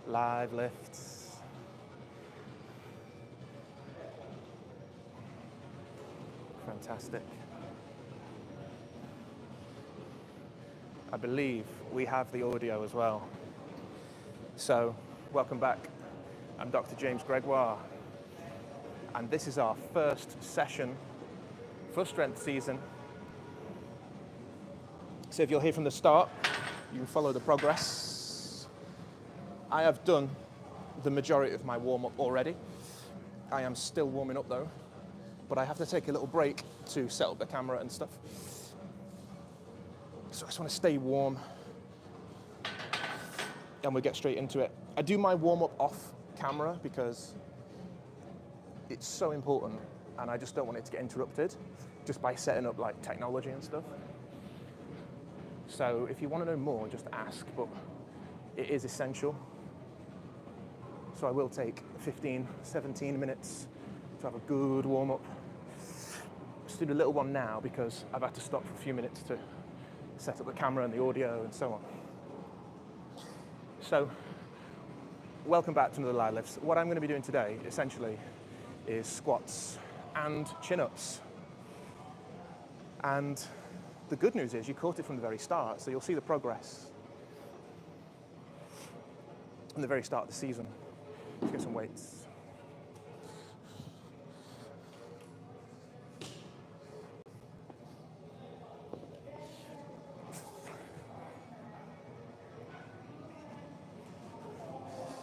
Live lifts. Fantastic. I believe we have the audio as well. So, welcome back. I'm Dr. James Grégoire, and this is our first session for strength season. So if you're here from the start, you can follow the progress. I have done the majority of my warm-up already. I am still warming up though, but I have to take a little break to set up the camera and stuff. So I just want to stay warm and we'll get straight into it. I do my warm-up off camera because it's so important and I just don't want it to get interrupted just by setting up like technology and stuff. So if you want to know more, just ask, but it is essential. So I will take 15, 17 minutes to have a good warm-up. Just do the little one now because I've had to stop for a few minutes to set up the camera and the audio and so on. So, welcome back to another live lifts. What I'm going to be doing today, essentially, is squats and chin-ups. And the good news is you caught it from the very start, so you'll see the progress from the very start of the season. Let's get some weights.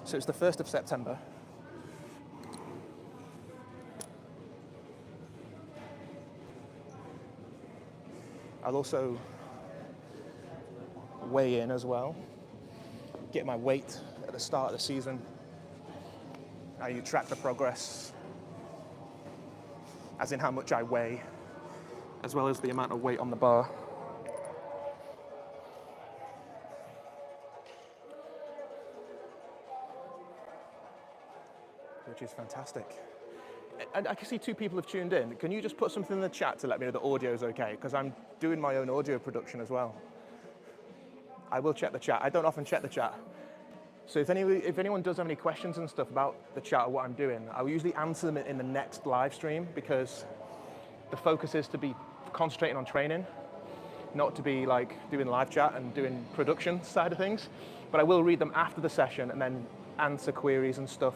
So it's the 1st of September. I'll also weigh in as well, get my weight at the start of the season. How you track the progress, as in how much I weigh, as well as the amount of weight on the bar. Which is fantastic. And I can see 2 people have tuned in. Can you just put something in the chat to let me know the audio is okay? Because I'm doing my own audio production as well. I will check the chat. I don't often check the chat. So if anyone does have any questions and stuff about the chat or what I'm doing, I'll usually answer them in the next live stream because the focus is to be concentrating on training, not to be like doing live chat and doing production side of things. But I will read them after the session and then answer queries and stuff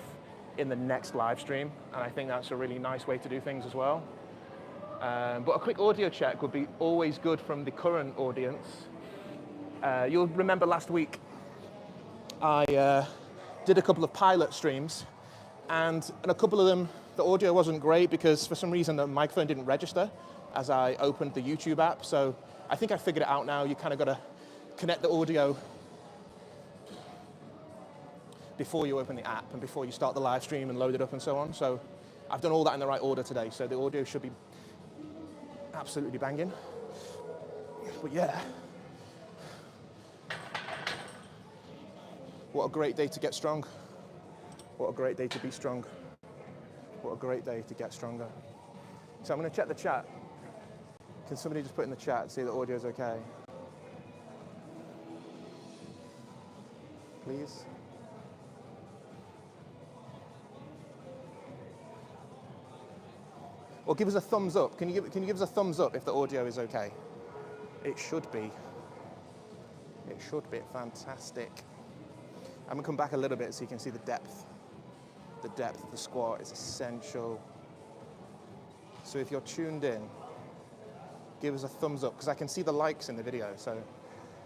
in the next live stream, and I think that's a really nice way to do things as well. But a quick audio check would be always good from the current audience. You'll remember last week I did a couple of pilot streams, and a couple of them, the audio wasn't great because for some reason the microphone didn't register as I opened the YouTube app. So I think I figured it out now. You kind of got to connect the audio before you open the app and before you start the live stream and load it up and so on. So I've done all that in the right order today, so the audio should be absolutely banging. But yeah, what a great day to get strong. What a great day to be strong. What a great day to get stronger. So I'm going to check the chat. Can somebody just put in the chat and see the audio is okay? Please. Or give us a thumbs up. Can you give us a thumbs up if the audio is okay? It should be. It should be fantastic. I'm gonna come back a little bit so you can see the depth. The depth of the squat is essential. So if you're tuned in, give us a thumbs up because I can see the likes in the video. So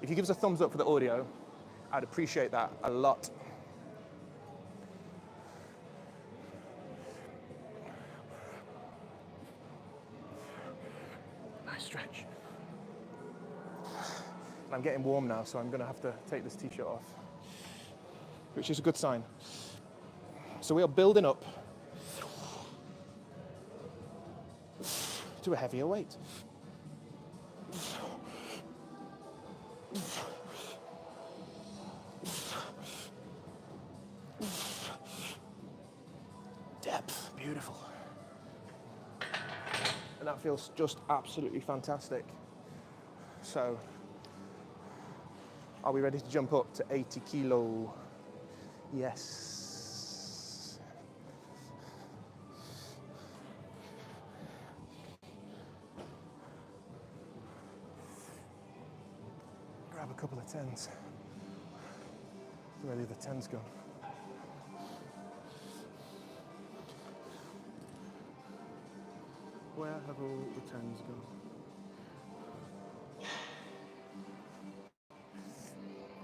if you give us a thumbs up for the audio, I'd appreciate that a lot. Stretch. I'm getting warm now, so I'm going to have to take this t-shirt off, which is a good sign. So we are building up to a heavier weight. Depth, beautiful. And that feels just absolutely fantastic. So, are we ready to jump up to 80 kilo? Yes. Grab a couple of 10s. Where the 10s go? Where have all the 10s gone?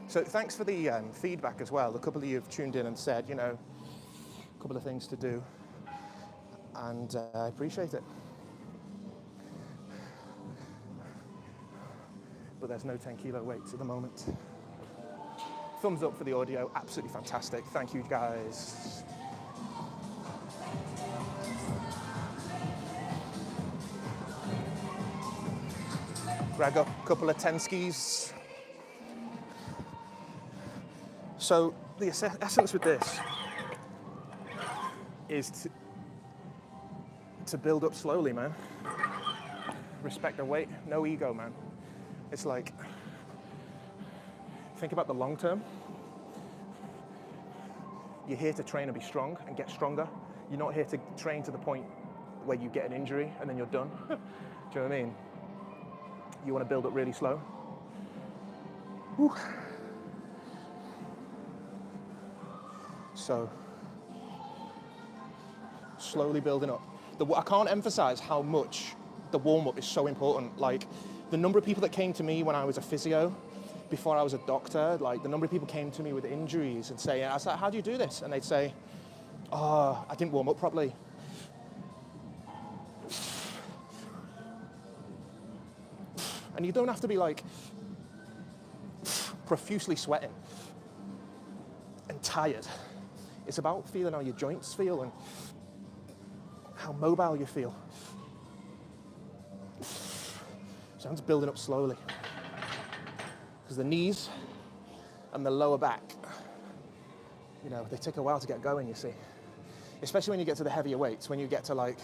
So thanks for the feedback as well. A couple of you have tuned in and said, you know, a couple of things to do, and I appreciate it. But there's no 10-kilo weights at the moment. Thumbs up for the audio, absolutely fantastic. Thank you, guys. Grab a couple of 10 skis. So the essence with this is to build up slowly, man. Respect the weight, no ego, man. It's like, think about the long term. You're here to train and be strong and get stronger. You're not here to train to the point where you get an injury and then you're done. Do you know what I mean? You want to build up really slow. Whew. So, slowly building up. I can't emphasize how much the warm-up is so important. Like, the number of people that came to me when I was a physio, before I was a doctor, like the number of people came to me with injuries and say, I was like, how do you do this? And they'd say, oh, I didn't warm up properly. And you don't have to be like profusely sweating and tired. It's about feeling how your joints feel and how mobile you feel. So I'm just building up slowly. Because the knees and the lower back, you know, they take a while to get going, you see. Especially when you get to the heavier weights, when you get to like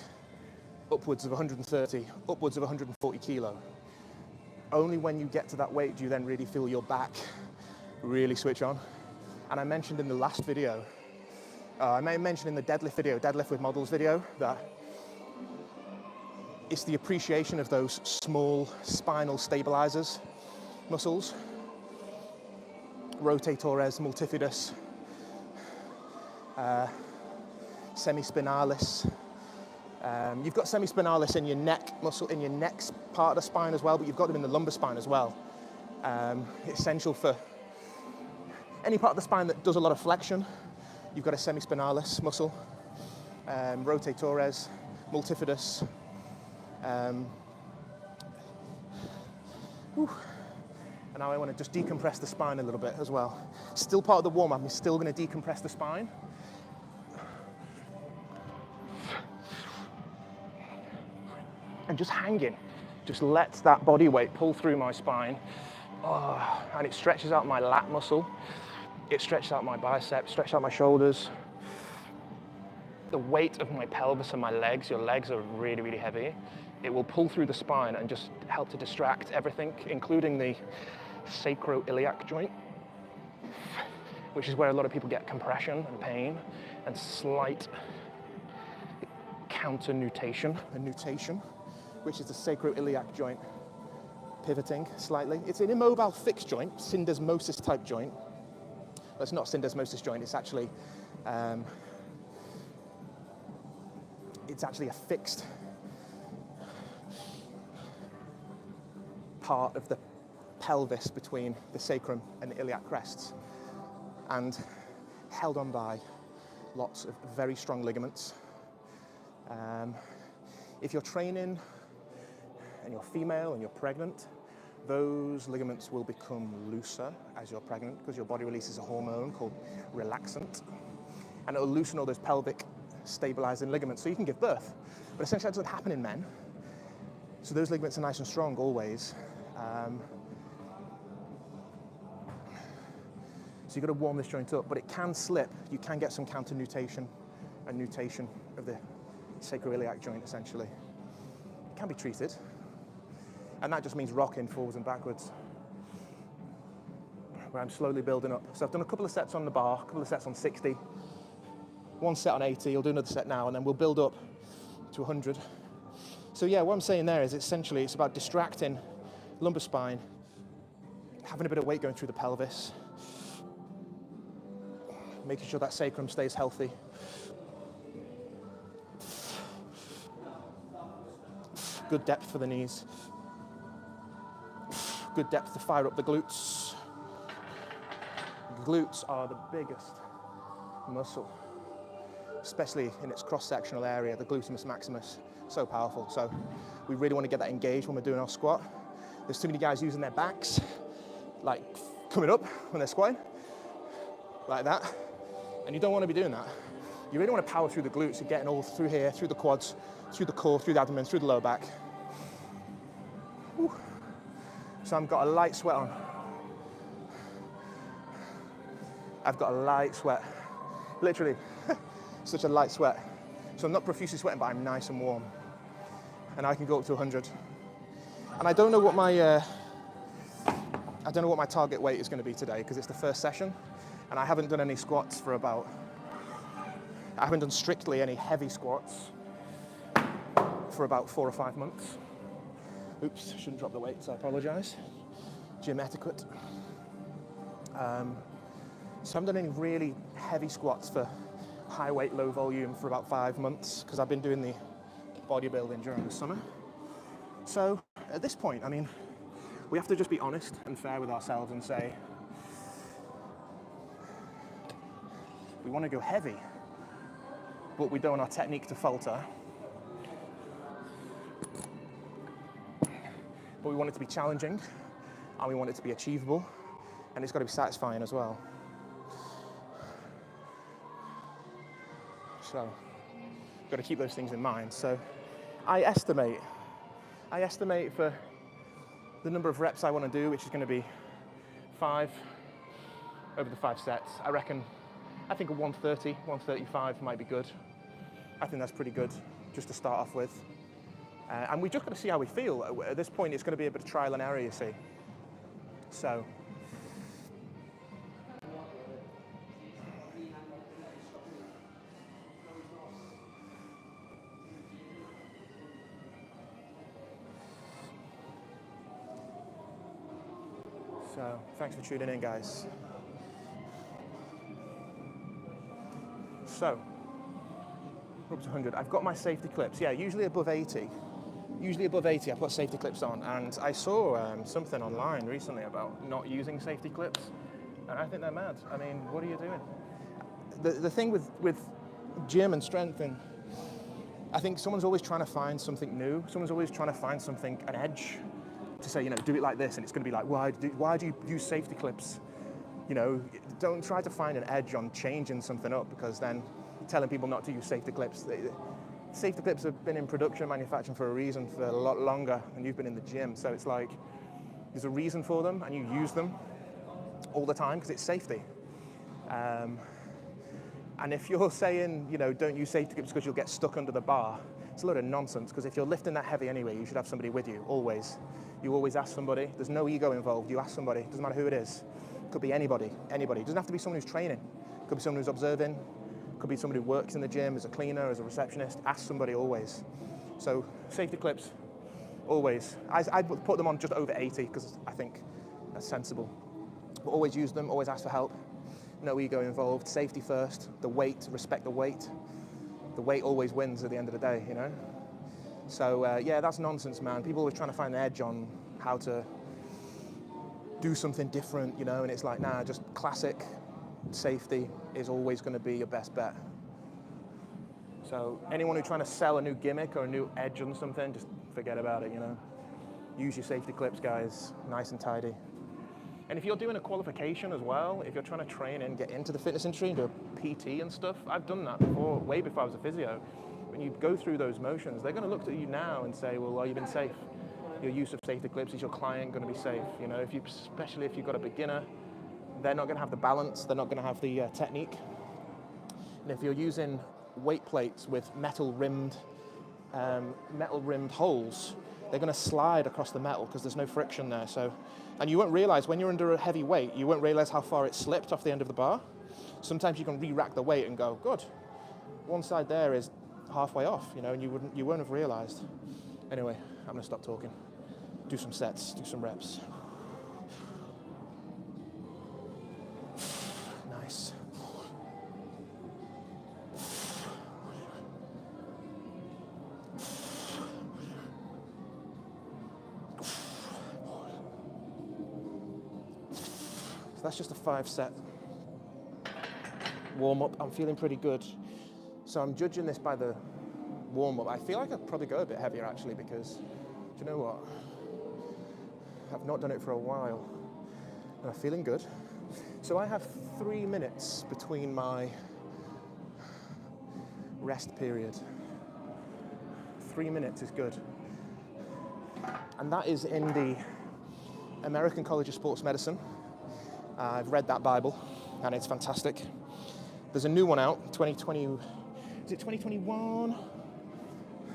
upwards of 130, upwards of 140 kilo. Only when you get to that weight do you then really feel your back really switch on. And I mentioned in the last video, I may have mentioned in the deadlift with models video, that it's the appreciation of those small spinal stabilizers muscles, rotatores, multifidus, semispinalis. You've got semispinalis in your neck muscle, in your neck part of the spine as well, but you've got them in the lumbar spine as well. It's essential for any part of the spine that does a lot of flexion. You've got a semispinalis muscle, rotatores, multifidus. And now I want to just decompress the spine a little bit as well. Still part of the warm-up, I'm still going to decompress the spine. And just hanging, just lets that body weight pull through my spine. Oh, and it stretches out my lat muscle. It stretches out my biceps, stretches out my shoulders. The weight of my pelvis and my legs, your legs are really, really heavy. It will pull through the spine and just help to distract everything, including the sacroiliac joint, which is where a lot of people get compression and pain and slight counter-nutation, which is the sacroiliac joint pivoting slightly. It's an immobile fixed joint, syndesmosis type joint. Well, it's not a syndesmosis joint, it's actually a fixed part of the pelvis between the sacrum and the iliac crests, and held on by lots of very strong ligaments. If you're training and you're female and you're pregnant, those ligaments will become looser as you're pregnant because your body releases a hormone called relaxant, and it'll loosen all those pelvic stabilizing ligaments so you can give birth. But essentially that doesn't happen in men. So those ligaments are nice and strong always. So you've got to warm this joint up, but it can slip. You can get some counter-nutation and nutation of the sacroiliac joint, essentially. It can be treated. And that just means rocking forwards and backwards. where I'm slowly building up. So I've done a couple of sets on the bar, a couple of sets on 60, one set on 80, I'll do another set now, and then we'll build up to 100. So yeah, what I'm saying there is essentially it's about distracting lumbar spine, having a bit of weight going through the pelvis, making sure that sacrum stays healthy. Good depth for the knees. Good depth to fire up the glutes. Glutes are the biggest muscle, especially in its cross-sectional area, the gluteus maximus. So powerful. So we really want to get that engaged when we're doing our squat. There's too many guys using their backs, like coming up when they're squatting, like that. And you don't want to be doing that. You really want to power through the glutes and getting all through here, through the quads, through the core, through the abdomen, through the lower back. Whew. So I've got a light sweat on. I've got a light sweat. Literally, such a light sweat. So I'm not profusely sweating, but I'm nice and warm. And I can go up to 100. And I don't know what my target weight is going to be today because it's the first session. And I haven't done any squats for I haven't done strictly any heavy squats for about 4 or 5 months. Oops, shouldn't drop the weights, I apologize. Gym etiquette. So I haven't done any really heavy squats for high weight, low volume for about 5 months because I've been doing the bodybuilding during the summer. So at this point, I mean, we have to just be honest and fair with ourselves and say, we want to go heavy, but we don't want our technique to falter. But we want it to be challenging, and we want it to be achievable, and it's got to be satisfying as well. So, got to keep those things in mind. So, I estimate for the number of reps I want to do, which is going to be 5 over the 5 sets. I think a 130, 135 might be good. I think that's pretty good, just to start off with. And we've just got to see how we feel. At this point, it's going to be a bit of trial and error, you see. So, thanks for tuning in, guys. So, we're up to 100. I've got my safety clips. Yeah, usually above 80. Usually above 80, I put safety clips on. And I saw something online recently about not using safety clips. And I think they're mad. I mean, what are you doing? The thing with gym and strength, and I think someone's always trying to find something new. Someone's always trying to find something, an edge, to say, you know, do it like this. And it's going to be like, why do you use safety clips? You know, don't try to find an edge on changing something up, because then telling people not to use safety clips. Safety clips have been in production manufacturing for a reason for a lot longer than you've been in the gym. So it's like, there's a reason for them, and you use them all the time because it's safety. And if you're saying, you know, don't use safety clips because you'll get stuck under the bar, it's a load of nonsense, because if you're lifting that heavy anyway, you should have somebody with you, always. You always ask somebody. There's no ego involved. You ask somebody. Doesn't matter who it is. Could be anybody. It doesn't have to be someone who's training. Could be someone who's observing. Could be somebody who works in the gym as a cleaner, as a receptionist. Ask somebody always. So safety clips, always. I'd put them on just over 80 because I think that's sensible. But always use them, always ask for help. No ego involved. Safety first. The weight, respect the weight. The weight always wins at the end of the day, you know? So yeah, that's nonsense, man. People are always trying to find the edge on how to do something different, you know, and it's like, nah, just classic safety is always going to be your best bet. So anyone who's trying to sell a new gimmick or a new edge on something, just forget about it, you know. Use your safety clips, guys, nice and tidy. And if you're doing a qualification as well, if you're trying to train and get into the fitness industry and do a PT and stuff, I've done that before, way before I was a physio. When you go through those motions, they're going to look at you now and say, well, you've been safe. Your use of safety clips, is your client going to be safe? You know, especially if you've got a beginner, they're not going to have the balance, they're not going to have the technique. And if you're using weight plates with metal rimmed holes, they're going to slide across the metal because there's no friction there. So And you won't realize when you're under a heavy weight, you won't realize how far it slipped off the end of the bar. Sometimes you can re-rack the weight and go, good, one side there is halfway off, you know, and you won't have realized. Anyway, I'm gonna stop talking. Do some sets, do some reps. Nice. So that's just a 5-set warm-up. I'm feeling pretty good. So I'm judging this by the warm-up. I feel like I'd probably go a bit heavier actually, because, do you know what? I've not done it for a while, and I'm feeling good. So I have 3 minutes between my rest period. 3 minutes is good. And that is in the American College of Sports Medicine. I've read that Bible, and it's fantastic. There's a new one out, 2020, is it 2021?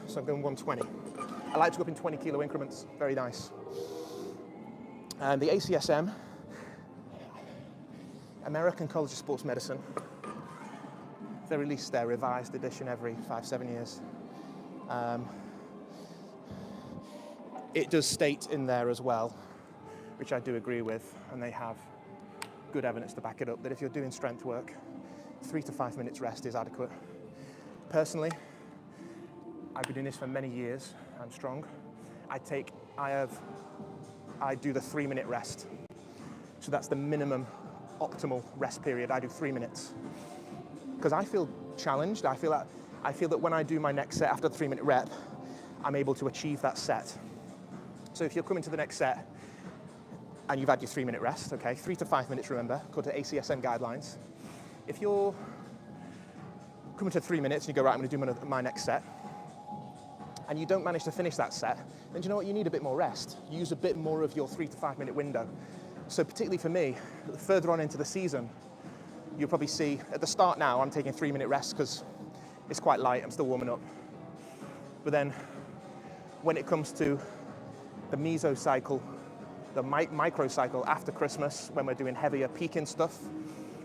So I'm going 120. I like to go up in 20 kilo increments, very nice. And the ACSM, American College of Sports Medicine, they release their revised edition every 5-7 years. It does state in there as well, which I do agree with, and they have good evidence to back it up, that if you're doing strength work, 3 to 5 minutes rest is adequate. Personally, I've been doing this for many years. I'm strong. I do the 3-minute rest. So that's the minimum optimal rest period. I do 3 minutes. Because I feel challenged. I feel that when I do my next set after the 3-minute rep, I'm able to achieve that set. So if you're coming to the next set and you've had your 3-minute rest, okay, 3 to 5 minutes, remember, according to ACSM guidelines. If you're coming to 3 minutes and you go, right, I'm going to do my next set, and you don't manage to finish that set, then do you know what? You need a bit more rest. Use a bit more of your 3 to 5 minute window. So particularly for me, further on into the season, you'll probably see at the start now, I'm taking 3-minute rest because it's quite light, I'm still warming up. But then when it comes to the mesocycle, the micro cycle after Christmas, when we're doing heavier peaking stuff,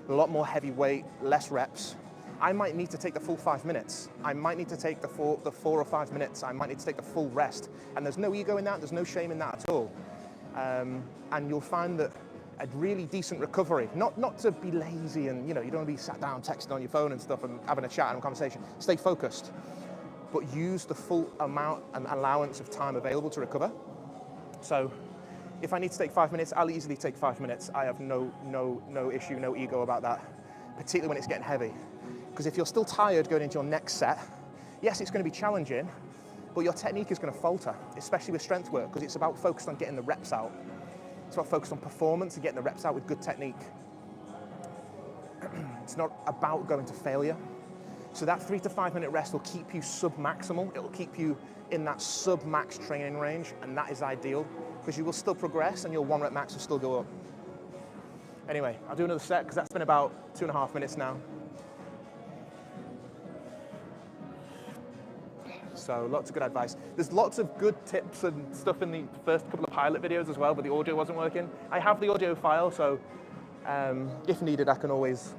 a lot more heavy weight, less reps, I might need to take the full 5 minutes. I might need to take the 4 or 5 minutes. I might need to take the full rest. And there's no ego in that, there's no shame in that at all. And you'll find that a really decent recovery, not to be lazy and, you don't want to be sat down texting on your phone and stuff and having a chat and a conversation. Stay focused, but use the full amount and allowance of time available to recover. So if I need to take 5 minutes, I'll easily take 5 minutes. I have no issue, no ego about that, particularly when it's getting heavy. Because if you're still tired going into your next set, yes, it's going to be challenging, but your technique is going to falter, especially with strength work, because it's about focused on getting the reps out. It's about focused on performance and getting the reps out with good technique. It's not about going to failure. So that 3 to 5 minute rest will keep you sub-maximal. It will keep you in that sub-max training range, and that is ideal, because you will still progress and your 1 rep max will still go up. Anyway, I'll do another set, because that's been about 2.5 minutes now. So lots of good advice. There's lots of good tips and stuff in the first couple of pilot videos as well, but the audio wasn't working. I have the audio file, so if needed, I can always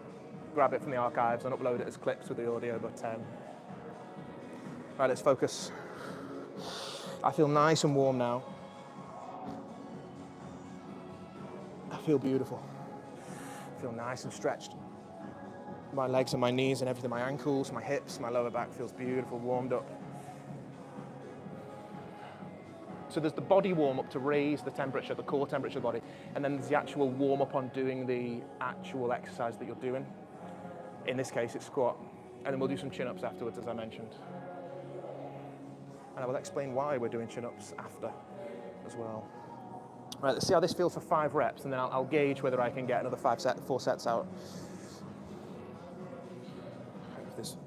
grab it from the archives and upload it as clips with the audio, but right, let's focus. I feel nice and warm now. I feel beautiful. I feel nice and stretched. My legs and my knees and everything, my ankles, my hips, my lower back feels beautiful, warmed up. So there's the body warm-up to raise the temperature, the core temperature of the body, and then there's the actual warm-up on doing the actual exercise that you're doing. In this case, it's squat, and then we'll do some chin-ups afterwards, as I mentioned. And I will explain why we're doing chin-ups after as well. Right, let's see how this feels for 5 reps, and then I'll gauge whether I can get another 4 sets out. This.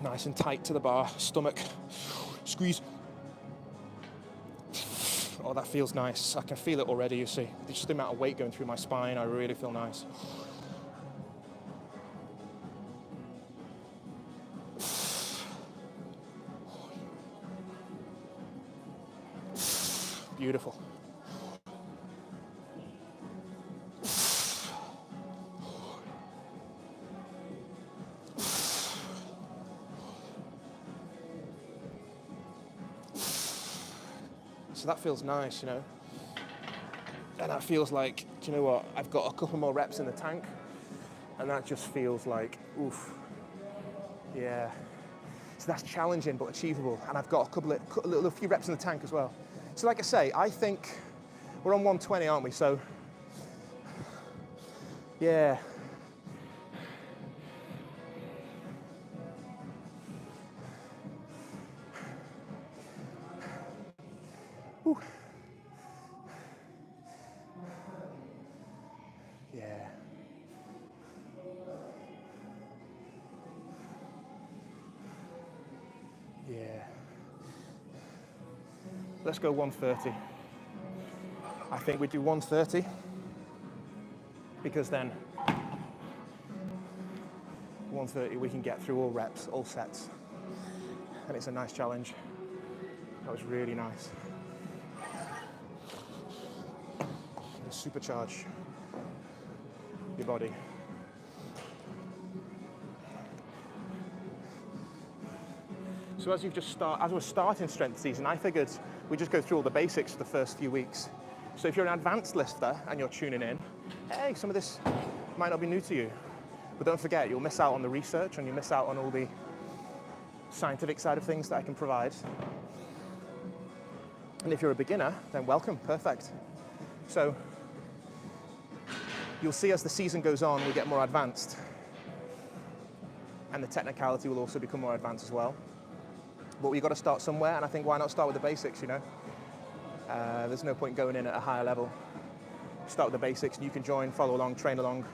Nice and tight to the bar, stomach, squeeze. Oh, that feels nice. I can feel it already, you see. Just the amount of weight going through my spine, I really feel nice. Beautiful. So that feels nice, you know. And that feels like, do you know what? I've got a couple more reps in the tank, and that just feels like, oof. Yeah. So that's challenging but achievable, and I've got a few reps in the tank as well. So like I say, I think we're on 120, aren't we? So, yeah. Whew. Yeah. Yeah. Let's go 130. I think we do 130 because then 130 we can get through all reps, all sets. And it's a nice challenge. That was really nice. Supercharge your body. So as we're starting strength season, I figured we just go through all the basics for the first few weeks. So if you're an advanced lifter and you're tuning in, hey, some of this might not be new to you. But don't forget, you'll miss out on the research and you miss out on all the scientific side of things that I can provide. And if you're a beginner, then welcome, perfect. So you'll see as the season goes on, we get more advanced. And the technicality will also become more advanced as well. But we've got to start somewhere, and I think why not start with the basics, you know? There's no point going in at a higher level. Start with the basics, and you can join, follow along, train along.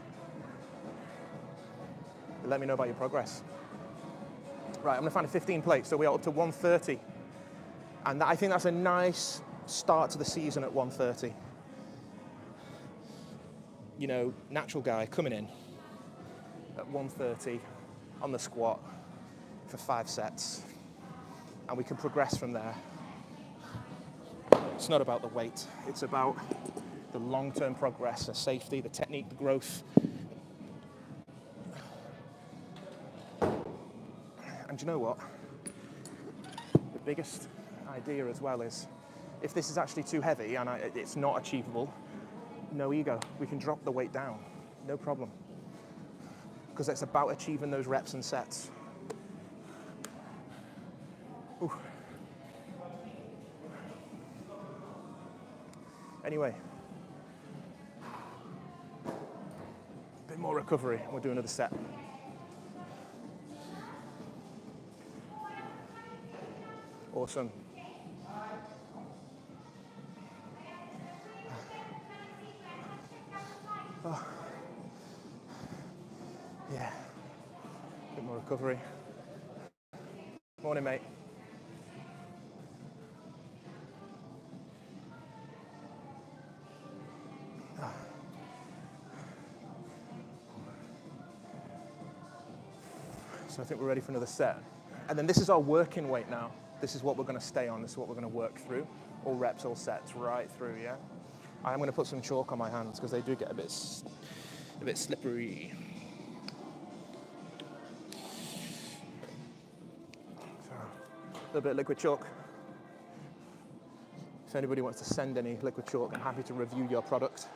Let me know about your progress. Right, I'm gonna find a 15 plate, so we are up to 130. And I think that's a nice start to the season at 130. You know, natural guy coming in at 130 on the squat for 5 sets. And we can progress from there. It's not about the weight, it's about the long-term progress, the safety, the technique, the growth. And you know what? The biggest idea as well is, if this is actually too heavy and it's not achievable, no ego. We can drop the weight down, no problem. Because it's about achieving those reps and sets. Ooh. Anyway, a bit more recovery. We'll do another set. Awesome. Oh. Yeah, a bit more recovery. Morning, mate. So I think we're ready for another set. And then this is our working weight now. This is what we're going to stay on. This is what we're going to work through. All reps, all sets, right through, yeah? I'm going to put some chalk on my hands because they do get a bit slippery. So, a little bit of liquid chalk. If anybody wants to send any liquid chalk, I'm happy to review your product.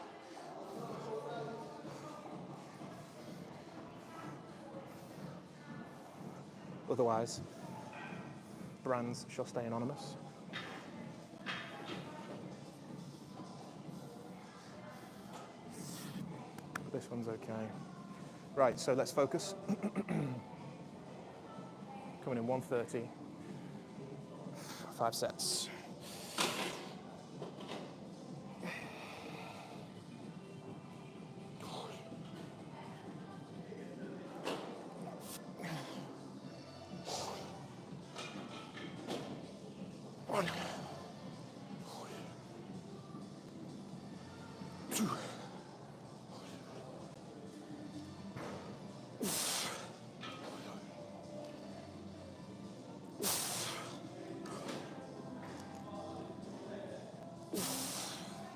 Otherwise, brands shall stay anonymous. This one's okay. Right, so let's focus. Coming in 130. 5 sets.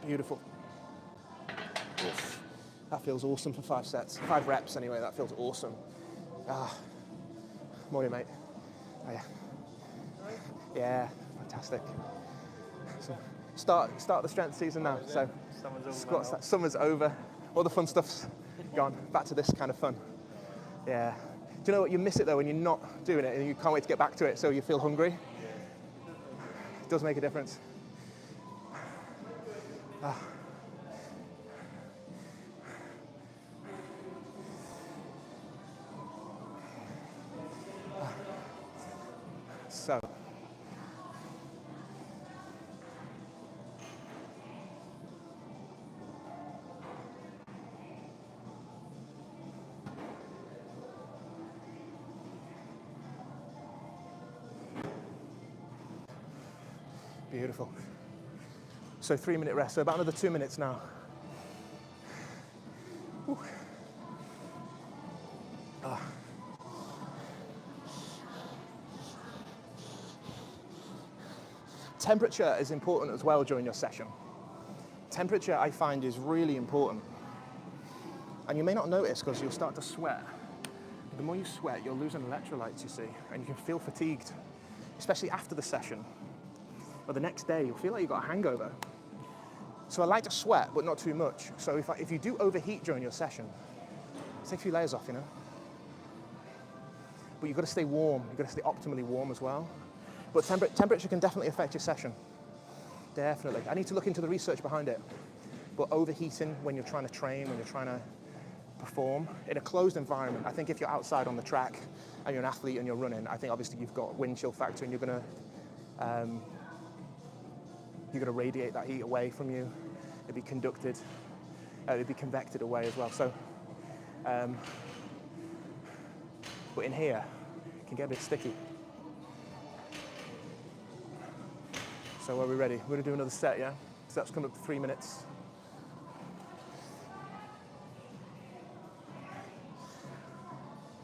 Beautiful. Oof. That feels awesome for 5 sets. 5 reps anyway, that feels awesome. Ah. Morning, mate. Oh, yeah. Yeah, fantastic. So start the strength season now. So squats, that summer's over. All the fun stuff's gone. Back to this kind of fun. Yeah. Do you know what? You miss it though when you're not doing it and you can't wait to get back to it, so you feel hungry. It does make a difference. Ah. So. Beautiful. So 3-minute rest, so about another 2 minutes now. Ah. Temperature is important as well during your session. Temperature, I find, is really important. And you may not notice because you'll start to sweat. The more you sweat, you're losing electrolytes, you see, and you can feel fatigued, especially after the session. Or the next day, you'll feel like you've got a hangover. So I like to sweat, but not too much. So if you do overheat during your session, take a few layers off, you know. But you've got to stay warm. You've got to stay optimally warm as well. But temperature can definitely affect your session. Definitely. I need to look into the research behind it. But overheating when you're trying to train, when you're trying to perform in a closed environment, I think if you're outside on the track and you're an athlete and you're running, I think obviously you've got wind chill factor and you're going to radiate that heat away from you. It'll be conducted, it'll be convected away as well. So, but in here, it can get a bit sticky. So are we ready? We're gonna do another set, yeah? So that's coming up to 3 minutes.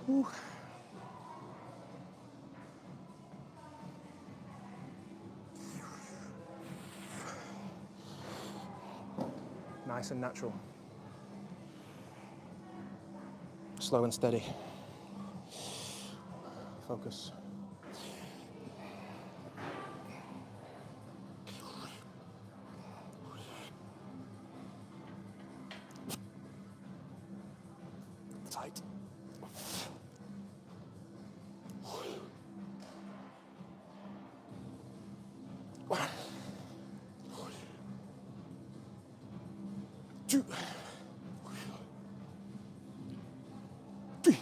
Ooh. Nice and natural. Slow and steady. Focus. Tight. One. 2. 3.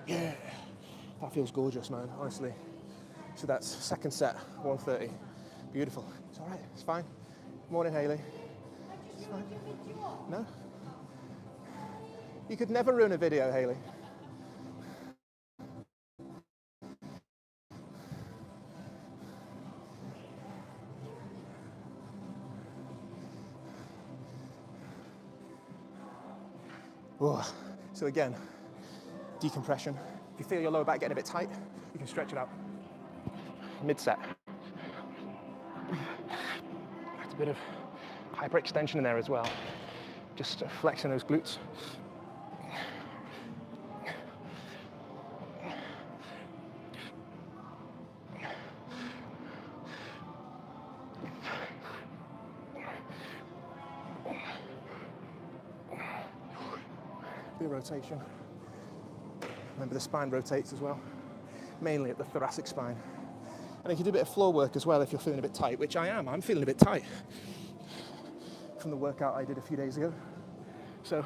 Yeah, that feels gorgeous, man, honestly. So that's second set, 1:30. Beautiful. It's all right, it's fine. Morning, Hayley. It's fine. No? You could never ruin a video, Hayley. Whoa. So again, decompression. If you feel your lower back getting a bit tight, you can stretch it out. Mid-set. That's a bit of hyperextension in there as well. Just flexing those glutes. Bit of rotation. Remember the spine rotates as well, mainly at the thoracic spine. And you can do a bit of floor work as well if you're feeling a bit tight, which I am. I'm feeling a bit tight from the workout I did a few days ago. So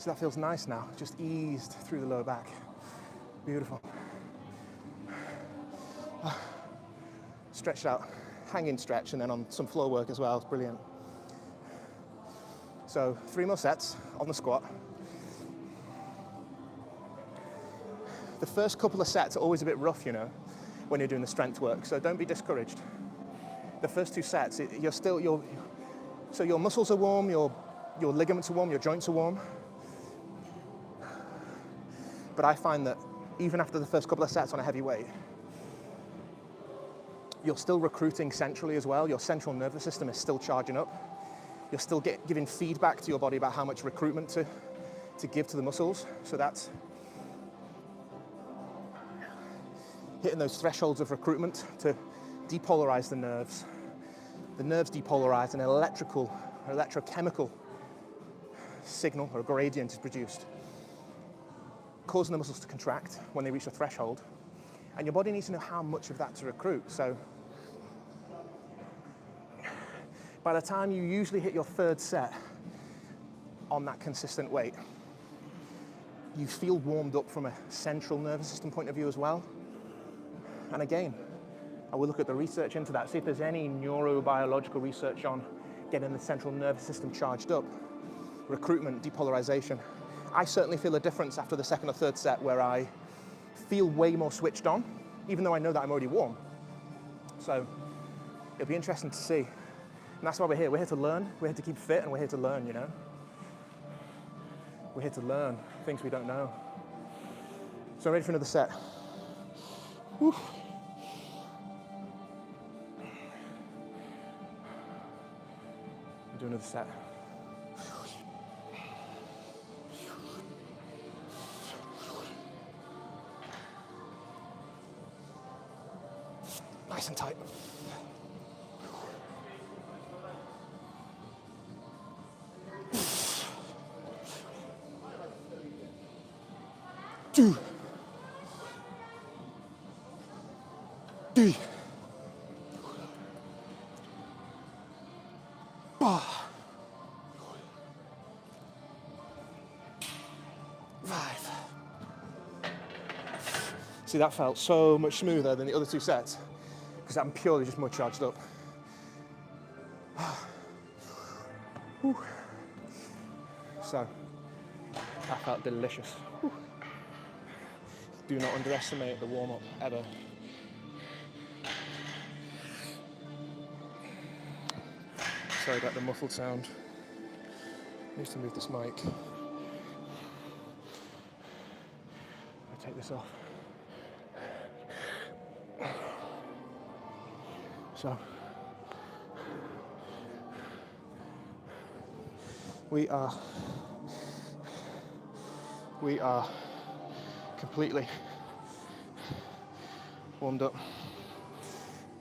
So that feels nice now, just eased through the lower back. Beautiful. Stretched out, hanging stretch, and then on some floor work as well. It's brilliant. So 3 more sets on the squat. The first couple of sets are always a bit rough, you know, when you're doing the strength work, so don't be discouraged. The first 2 sets, so your muscles are warm, your ligaments are warm, your joints are warm. But I find that even after the first couple of sets on a heavy weight, you're still recruiting centrally as well. Your central nervous system is still charging up. You're still giving feedback to your body about how much recruitment to give to the muscles. So that's hitting those thresholds of recruitment to depolarize the nerves. The nerves depolarize, an electrochemical signal or gradient is produced, causing the muscles to contract when they reach a threshold. And your body needs to know how much of that to recruit. So by the time you usually hit your 3rd set on that consistent weight, you feel warmed up from a central nervous system point of view as well. And again, I will look at the research into that, see if there's any neurobiological research on getting the central nervous system charged up, recruitment, depolarization. I certainly feel a difference after the 2nd or 3rd set where I feel way more switched on, even though I know that I'm already warm. So it'll be interesting to see. And that's why we're here. We're here to learn, we're here to keep fit, and we're here to learn, you know? We're here to learn things we don't know. So I'm ready for another set. Whew. We'll do another set. Nice and tight. Two. 3. 4. 5. See, that felt so much smoother than the other 2 sets because I'm purely just more charged up. So, that felt delicious. Do not underestimate the warm-up, ever. Sorry about the muffled sound. I need to move this mic. I'll take this off. So, we are completely warmed up.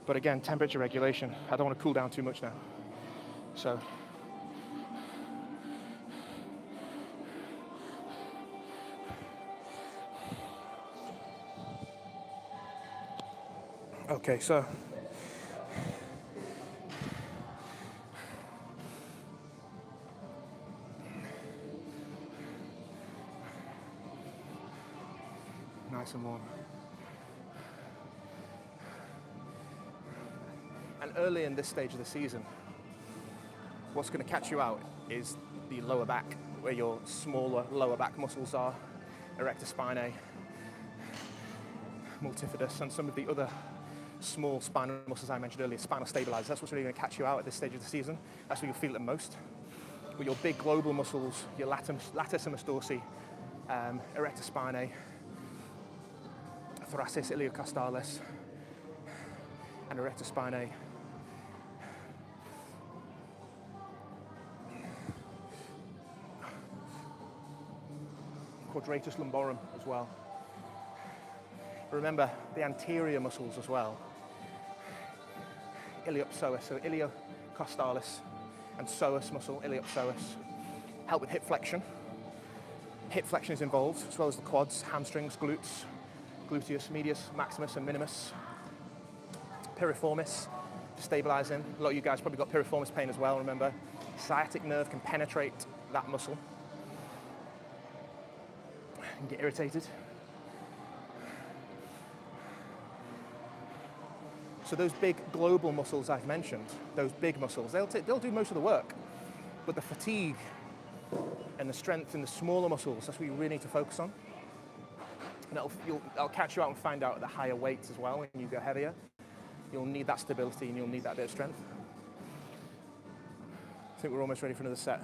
But again, temperature regulation. I don't want to cool down too much now. So, okay, so nice and warm. And early in this stage of the season, what's going to catch you out is the lower back, where your smaller lower back muscles are, erector spinae, multifidus, and some of the other small spinal muscles I mentioned earlier, spinal stabilizers. That's what's really going to catch you out at this stage of the season. That's where you'll feel it most. But your big global muscles, your latissimus dorsi, erector spinae, thoracis iliocostalis, and erector spinae, quadratus lumborum as well. Remember the anterior muscles as well. Iliopsoas, so iliocostalis and psoas muscle, iliopsoas, help with hip flexion. Hip flexion is involved, as well as the quads, hamstrings, glutes, gluteus medius, maximus and minimus. Piriformis, stabilizing. A lot of you guys probably got piriformis pain as well, remember. Sciatic nerve can penetrate that muscle. and get irritated. So those big global muscles I've mentioned, those big muscles, they'll do most of the work. But the fatigue and the strength in the smaller muscles, that's what you really need to focus on. And I'll catch you out and find out at the higher weights as well. When you go heavier, you'll need that stability and you'll need that bit of strength. I think we're almost ready for another set.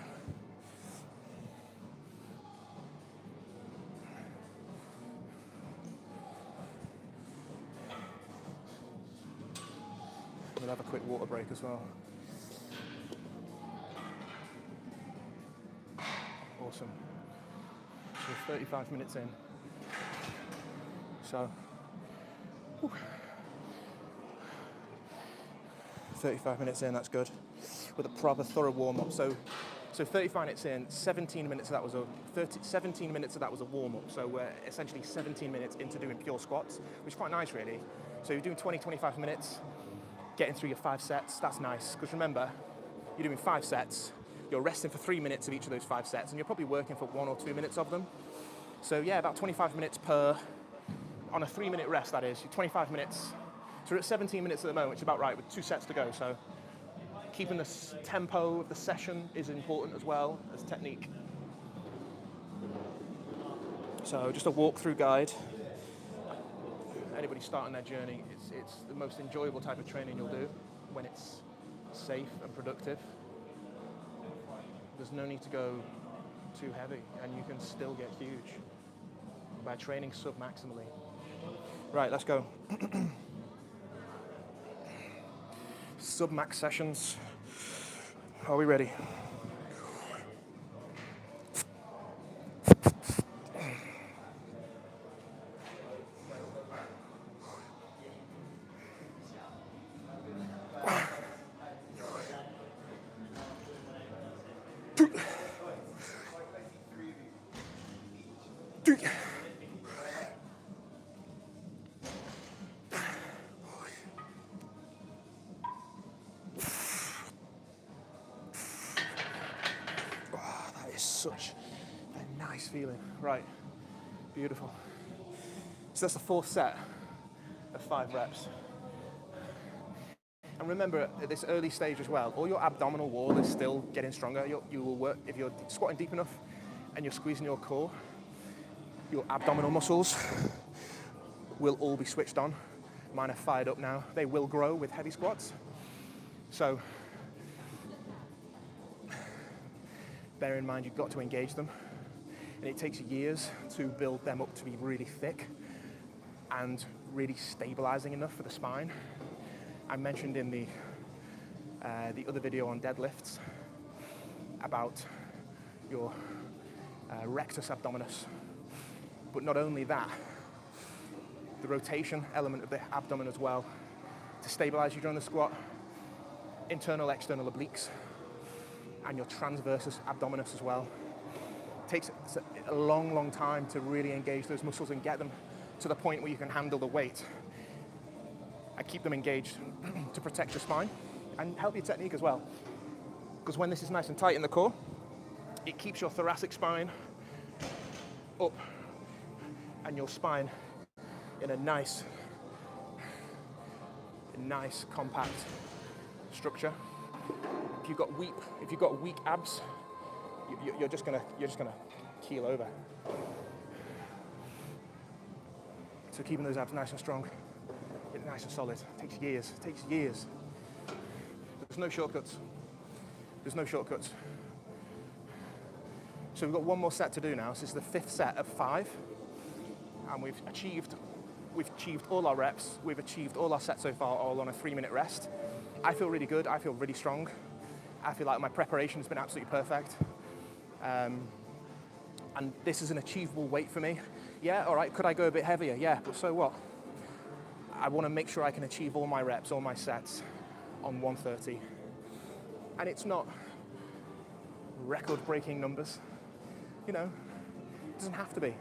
We'll have a quick water break as well. Awesome. So 35 minutes in. So, 35 minutes in, that's good. With a proper thorough warm-up. So 35 minutes in, 17 minutes of that was a warm-up. So we're essentially 17 minutes into doing pure squats, which is quite nice really. So you're doing 25 minutes, getting through your 5 sets, that's nice. Because remember, you're doing 5 sets, you're resting for 3 minutes of each of those 5 sets, and you're probably working for 1 or 2 minutes of them. So yeah, about 25 minutes per, on a 3-minute rest that is, 25 minutes. So we're at 17 minutes at the moment, which is about right, with 2 sets to go. So keeping the tempo of the session is important as well as technique. So just a walkthrough guide. Anybody starting their journey, it's the most enjoyable type of training you'll do when it's safe and productive. There's no need to go too heavy, and you can still get huge by training sub-maximally. Right, let's go. Sub-max sessions. Are we ready? Such a nice feeling. Right, beautiful. So that's the 4th set of 5 reps. And remember, at this early stage as well, all your abdominal wall is still getting stronger. You will work, if you're squatting deep enough and you're squeezing your core, your abdominal muscles will all be switched on. Mine are fired up now. They will grow with heavy squats. So bear in mind, you've got to engage them. And it takes years to build them up to be really thick and really stabilizing enough for the spine. I mentioned in the other video on deadlifts about your rectus abdominis. But not only that, the rotation element of the abdomen as well, to stabilize you during the squat, internal, external obliques, and your transversus abdominis as well. It takes a long, long time to really engage those muscles and get them to the point where you can handle the weight. I keep them engaged to protect your spine and help your technique as well. Because when this is nice and tight in the core, it keeps your thoracic spine up and your spine in a nice compact structure. If you've got weak abs, you're just gonna keel over. So keeping those abs nice and strong, nice and solid, takes years. There's no shortcuts. So we've got one more set to do now. So this is the 5th set of 5, and we've achieved all our reps. We've achieved all our sets so far, all on a 3-minute rest. I feel really good. I feel really strong. I feel like my preparation has been absolutely perfect. And this is an achievable weight for me. Yeah, all right, could I go a bit heavier? Yeah, but so what? I want to make sure I can achieve all my reps, all my sets on 130. And it's not record-breaking numbers. You know, it doesn't have to be.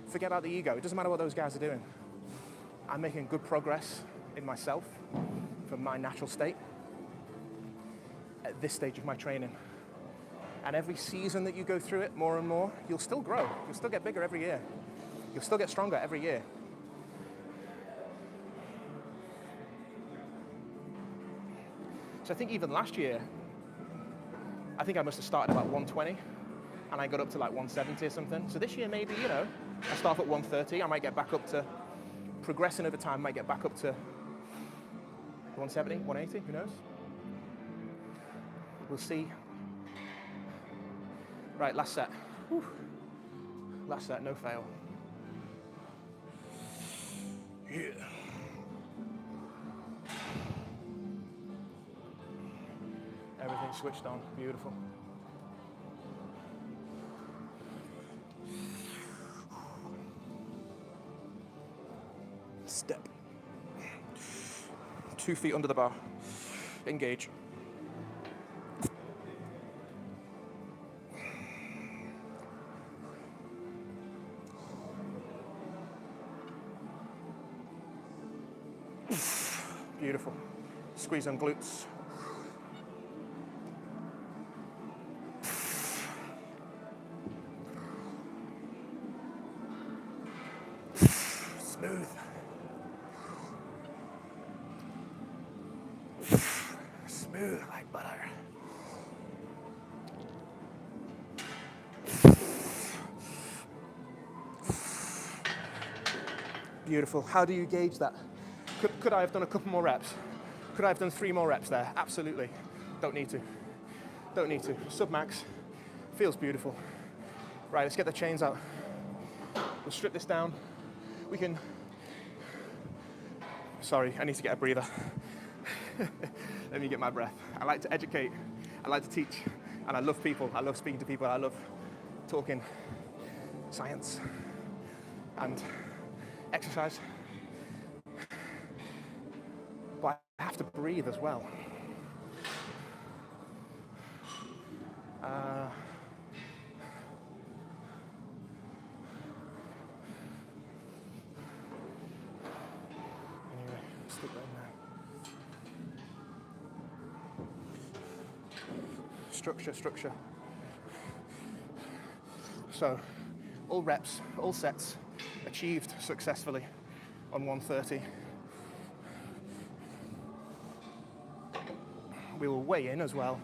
Forget about the ego. It doesn't matter what those guys are doing. I'm making good progress in myself from my natural state at this stage of my training. And every season that you go through it more and more, you'll still grow. You'll still get bigger every year. You'll still get stronger every year. So I think even last year, I think I must have started about 120 and I got up to like 170 or something. So this year maybe, you know, I start at 130, I might get back up to, progressing over time, might get back up to 170, 180, who knows? We'll see. Right, last set. Whew. Last set, no fail. Yeah. Everything switched on, beautiful. Step. 2 feet under the bar. Engage. Beautiful. Squeeze on glutes. Smooth. Smooth like butter. Beautiful. How do you gauge that? Could I have done a couple more reps? Could I have done 3 more reps there? Absolutely. Don't need to. Don't need to. Sub-max. Feels beautiful. Right, let's get the chains out. We'll strip this down. We can... Sorry, I need to get a breather. Let me get my breath. I like to educate. I like to teach. And I love people. I love speaking to people. I love talking science and exercise. But I have to breathe as well. Anyway, stick that in there. Structure. So, all reps, all sets achieved successfully on 130. We will weigh in as well.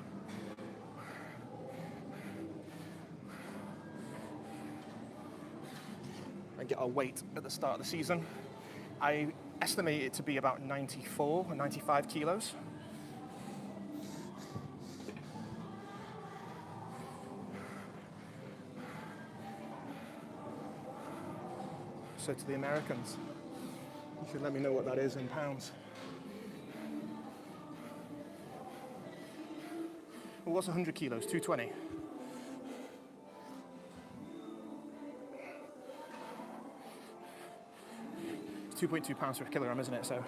And get our weight at the start of the season. I estimate it to be about 94 or 95 kilos. So to the Americans, you can let me know what that is in pounds. Well, what's 100 kilos? 220. It's 2.2 pounds per kilogram, isn't it? So.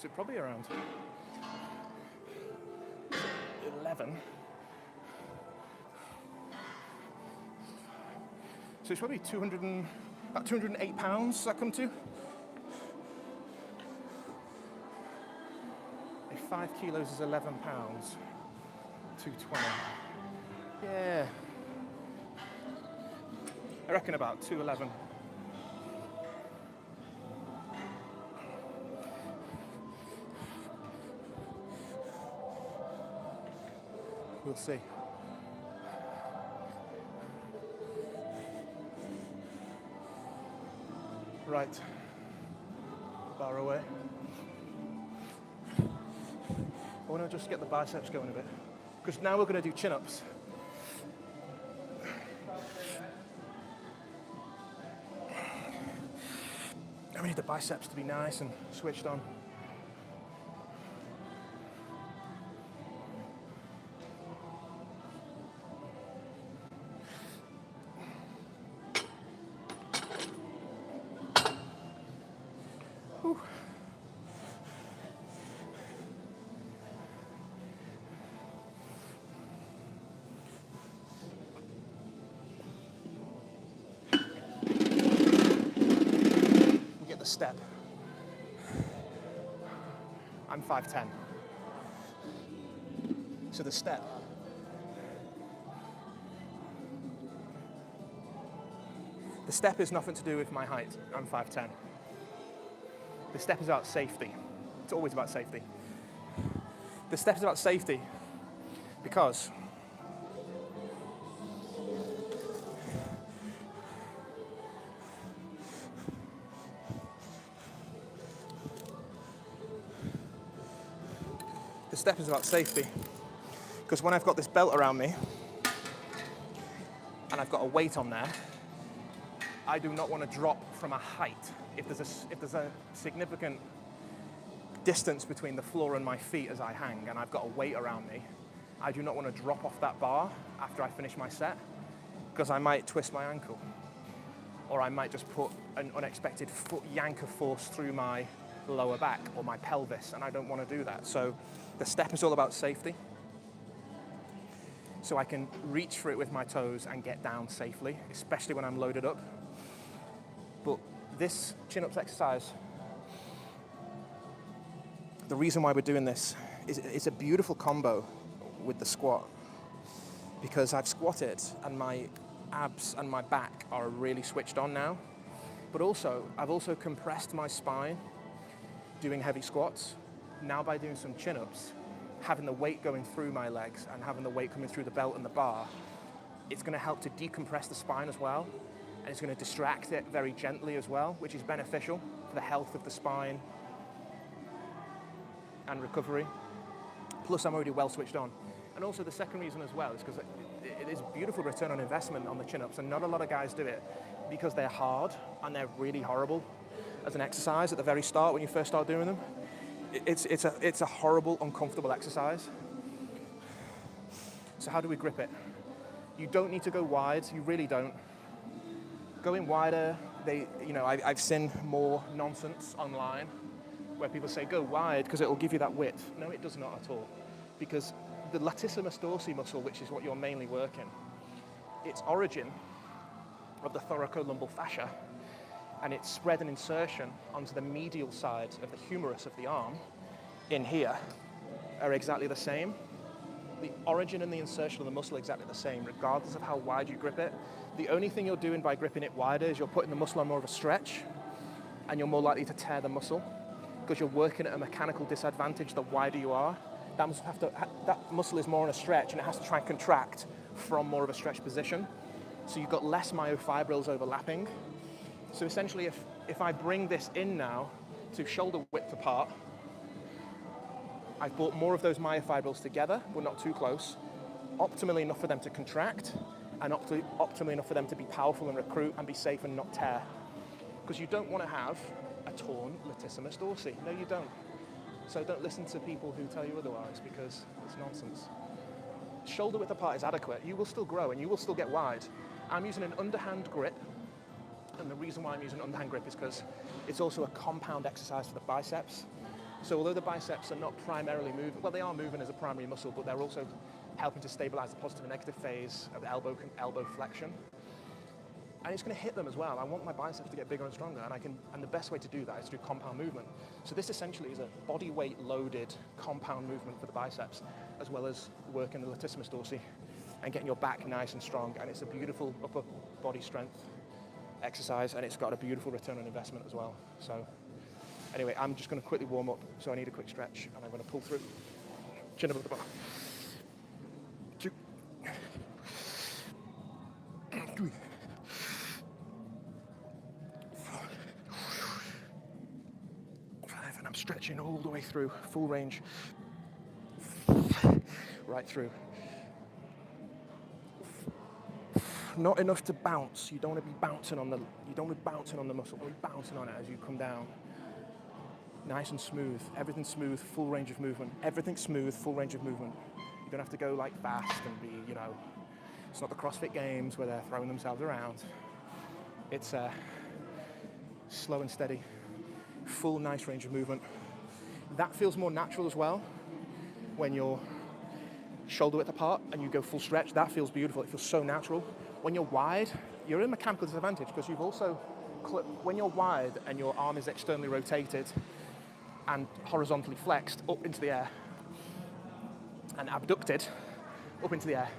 So probably around 11. So it's probably about 208 pounds does that come to? If 5 kilos is 11 pounds, 220. Yeah. I reckon about 211. We'll see. Right, bar away. I want to just get the biceps going a bit, because now we're going to do chin-ups. I need the biceps to be nice and switched on. step. I'm 5'10". So the step. The step is nothing to do with my height. I'm 5'10". The step is about safety. It's always about safety. The step is about safety because when I've got this belt around me and I've got a weight on there, I do not want to drop from a height. If there's a significant distance between the floor and my feet as I hang and I've got a weight around me, I do not want to drop off that bar after I finish my set because I might twist my ankle or I might just put an unexpected yank of force through my lower back or my pelvis, and I don't want to do that. So the step is all about safety. So I can reach for it with my toes and get down safely, especially when I'm loaded up. But this chin-ups exercise, the reason why we're doing this is it's a beautiful combo with the squat because I've squatted and my abs and my back are really switched on now. But also, I've also compressed my spine doing heavy squats. Now by doing some chin-ups, having the weight going through my legs and having the weight coming through the belt and the bar, it's going to help to decompress the spine as well. And it's going to distract it very gently as well, which is beneficial for the health of the spine and recovery. Plus, I'm already well switched on. And also the second reason as well is because it is a beautiful return on investment on the chin-ups, and not a lot of guys do it because they're hard and they're really horrible as an exercise at the very start when you first start doing them. It's a horrible, uncomfortable exercise. So how do we grip it? You don't need to go wide, you really don't. Going wider, I've seen more nonsense online where people say go wide because it will give you that width. No, it does not at all. Because the latissimus dorsi muscle, which is what you're mainly working, its origin of the thoracolumbar fascia and its spread and insertion onto the medial side of the humerus of the arm in here are exactly the same. The origin and the insertion of the muscle are exactly the same, regardless of how wide you grip it. The only thing you're doing by gripping it wider is you're putting the muscle on more of a stretch, and you're more likely to tear the muscle because you're working at a mechanical disadvantage the wider you are. That muscle is more on a stretch, and it has to try and contract from more of a stretch position. So you've got less myofibrils overlapping. So essentially, if I bring this in now to shoulder width apart, I've brought more of those myofibrils together, but not too close, optimally enough for them to contract, and optimally enough for them to be powerful and recruit and be safe and not tear. Because you don't want to have a torn latissimus dorsi. No, you don't. So don't listen to people who tell you otherwise, because it's nonsense. Shoulder width apart is adequate. You will still grow and you will still get wide. I'm using an underhand grip, and the reason why I'm using an underhand grip is because it's also a compound exercise for the biceps. So although the biceps are not primarily moving, well, they are moving as a primary muscle, but they're also helping to stabilize the positive and negative phase of the elbow flexion. And it's going to hit them as well. I want my biceps to get bigger and stronger, and the best way to do that is through compound movement. So this essentially is a body weight loaded compound movement for the biceps, as well as working the latissimus dorsi and getting your back nice and strong. And it's a beautiful upper body strength exercise, and it's got a beautiful return on investment as well. So anyway, I'm just going to quickly warm up, so I need a quick stretch, and I'm going to pull through. Chin above the bar. 2, 3, 4, 5, and I'm stretching all the way through, full range, right through. Not enough to bounce. You don't want to be bouncing on the muscle. You don't want to be bouncing on it as you come down. Nice and smooth, everything smooth, full range of movement. Everything smooth, full range of movement. You don't have to go like fast and be, it's not the CrossFit Games where they're throwing themselves around. It's slow and steady, full nice range of movement. That feels more natural as well when you're shoulder width apart and you go full stretch. That feels beautiful, it feels so natural. When you're wide, you're in mechanical disadvantage because you've also when you're wired and your arm is externally rotated and horizontally flexed up into the air and abducted up into the air,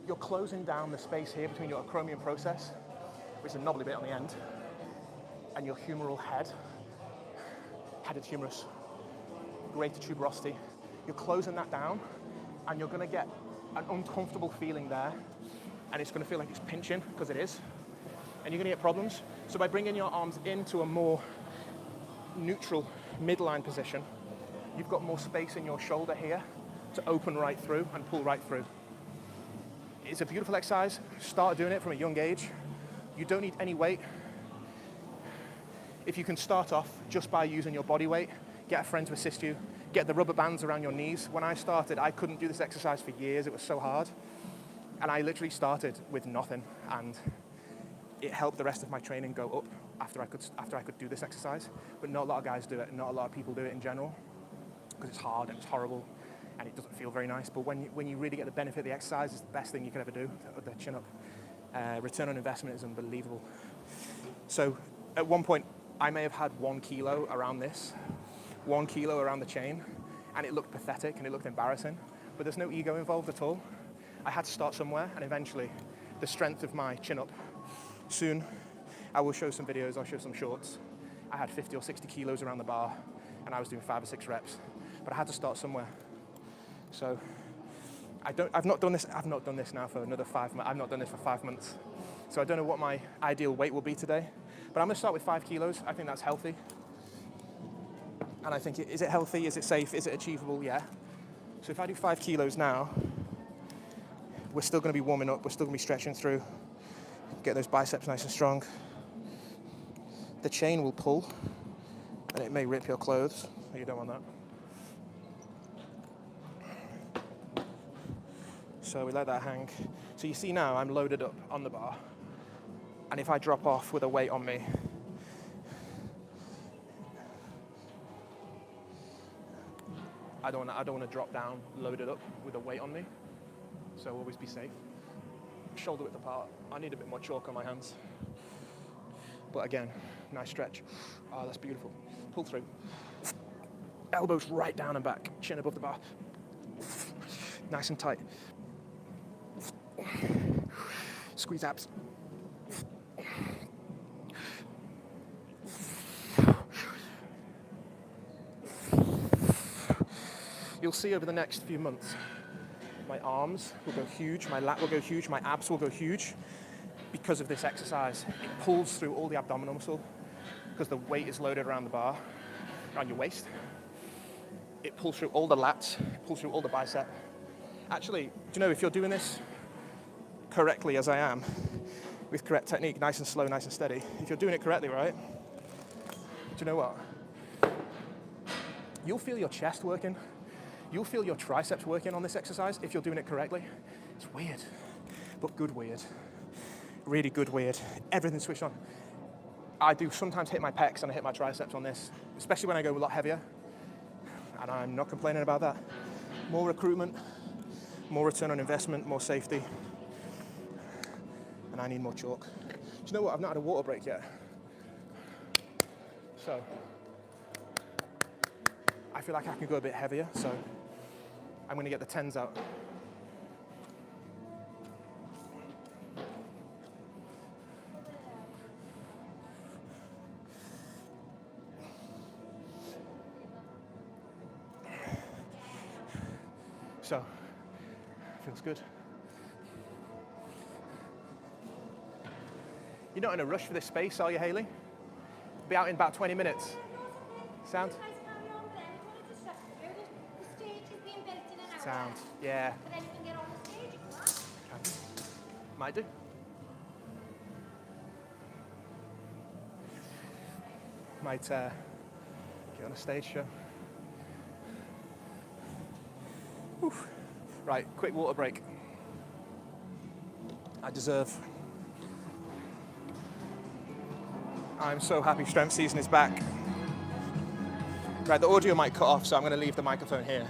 you're closing down the space here between your acromion process, which is a knobbly bit on the end, and your humeral headed humerus, greater tuberosity. You're closing that down, and you're going to get an uncomfortable feeling there, and it's going to feel like it's pinching, because it is, and you're going to get problems. So by bringing your arms into a more neutral midline position, you've got more space in your shoulder here to open right through and pull right through. It's a beautiful exercise. Start doing it from a young age. You don't need any weight. If you can start off just by using your body weight, get a friend to assist you, get the rubber bands around your knees. When I started, I couldn't do this exercise for years. It was so hard. And I literally started with nothing, and it helped the rest of my training go up after I could do this exercise. But not a lot of guys do it, and not a lot of people do it in general, because it's hard and it's horrible and it doesn't feel very nice. But when you really get the benefit of the exercise, it's the best thing you could ever do, the chin up. Return on investment is unbelievable. So at one point, I may have had 1 kilo around this, 1 kilo around the chain, and it looked pathetic and it looked embarrassing, but there's no ego involved at all. I had to start somewhere, and eventually the strength of my chin up. Soon I will show some videos, I'll show some shorts. I had 50 or 60 kilos around the bar, and I was doing 5 or 6 reps, but I had to start somewhere. So I've not done this now for another 5 months. I've not done this for 5 months. So I don't know what my ideal weight will be today, but I'm gonna start with 5 kilos. I think that's healthy. And I think, is it healthy? Is it safe? Is it achievable? Yeah. So if I do 5 kilos now, we're still gonna be warming up. We're still gonna be stretching through. Get those biceps nice and strong. The chain will pull, and it may rip your clothes. So you don't want that. So we let that hang. So you see now I'm loaded up on the bar, and if I drop off with a weight on me, I don't want to drop down loaded up with a weight on me. So always be safe. Shoulder width apart. I need a bit more chalk on my hands. But again, nice stretch. Oh, that's beautiful. Pull through. Elbows right down and back. Chin above the bar. Nice and tight. Squeeze abs. You'll see over the next few months, my arms will go huge, my lat will go huge, my abs will go huge because of this exercise. It pulls through all the abdominal muscle because the weight is loaded around the bar, around your waist. It pulls through all the lats, it pulls through all the bicep. Actually, do you know, if you're doing this correctly, as I am, with correct technique, nice and slow, nice and steady, if you're doing it correctly, right, do you know what? You'll feel your chest working. You'll feel your triceps working on this exercise if you're doing it correctly. It's weird, but good weird. Really good weird. Everything's switched on. I do sometimes hit my pecs and I hit my triceps on this, especially when I go a lot heavier. And I'm not complaining about that. More recruitment, more return on investment, more safety. And I need more chalk. Do you know what? I've not had a water break yet. So I feel like I can go a bit heavier, so I'm going to get the 10s out. So, feels good. You're not in a rush for this space, are you, Hayley? Be out in about 20 minutes. Sound? Sound, yeah. But then you can get on the stage if you want. Might do. Might get on a stage show. Oof. Right, quick water break. I deserve. I'm so happy strength season is back. Right, the audio might cut off, so I'm going to leave the microphone here.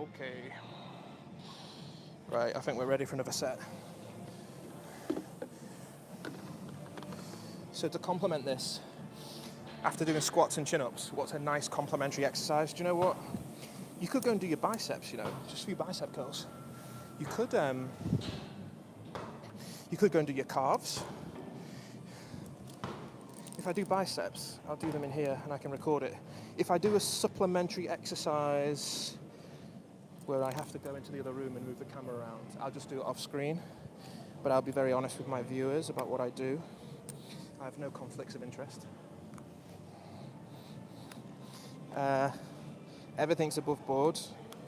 Okay. Right, I think we're ready for another set. So to complement this, after doing squats and chin-ups, what's a nice complementary exercise? Do you know what? You could go and do your biceps, you know, just a few bicep curls. You could go and do your calves. If I do biceps, I'll do them in here and I can record it. If I do a supplementary exercise where I have to go into the other room and move the camera around, I'll just do it off screen. But I'll be very honest with my viewers about what I do. I have no conflicts of interest. Everything's above board,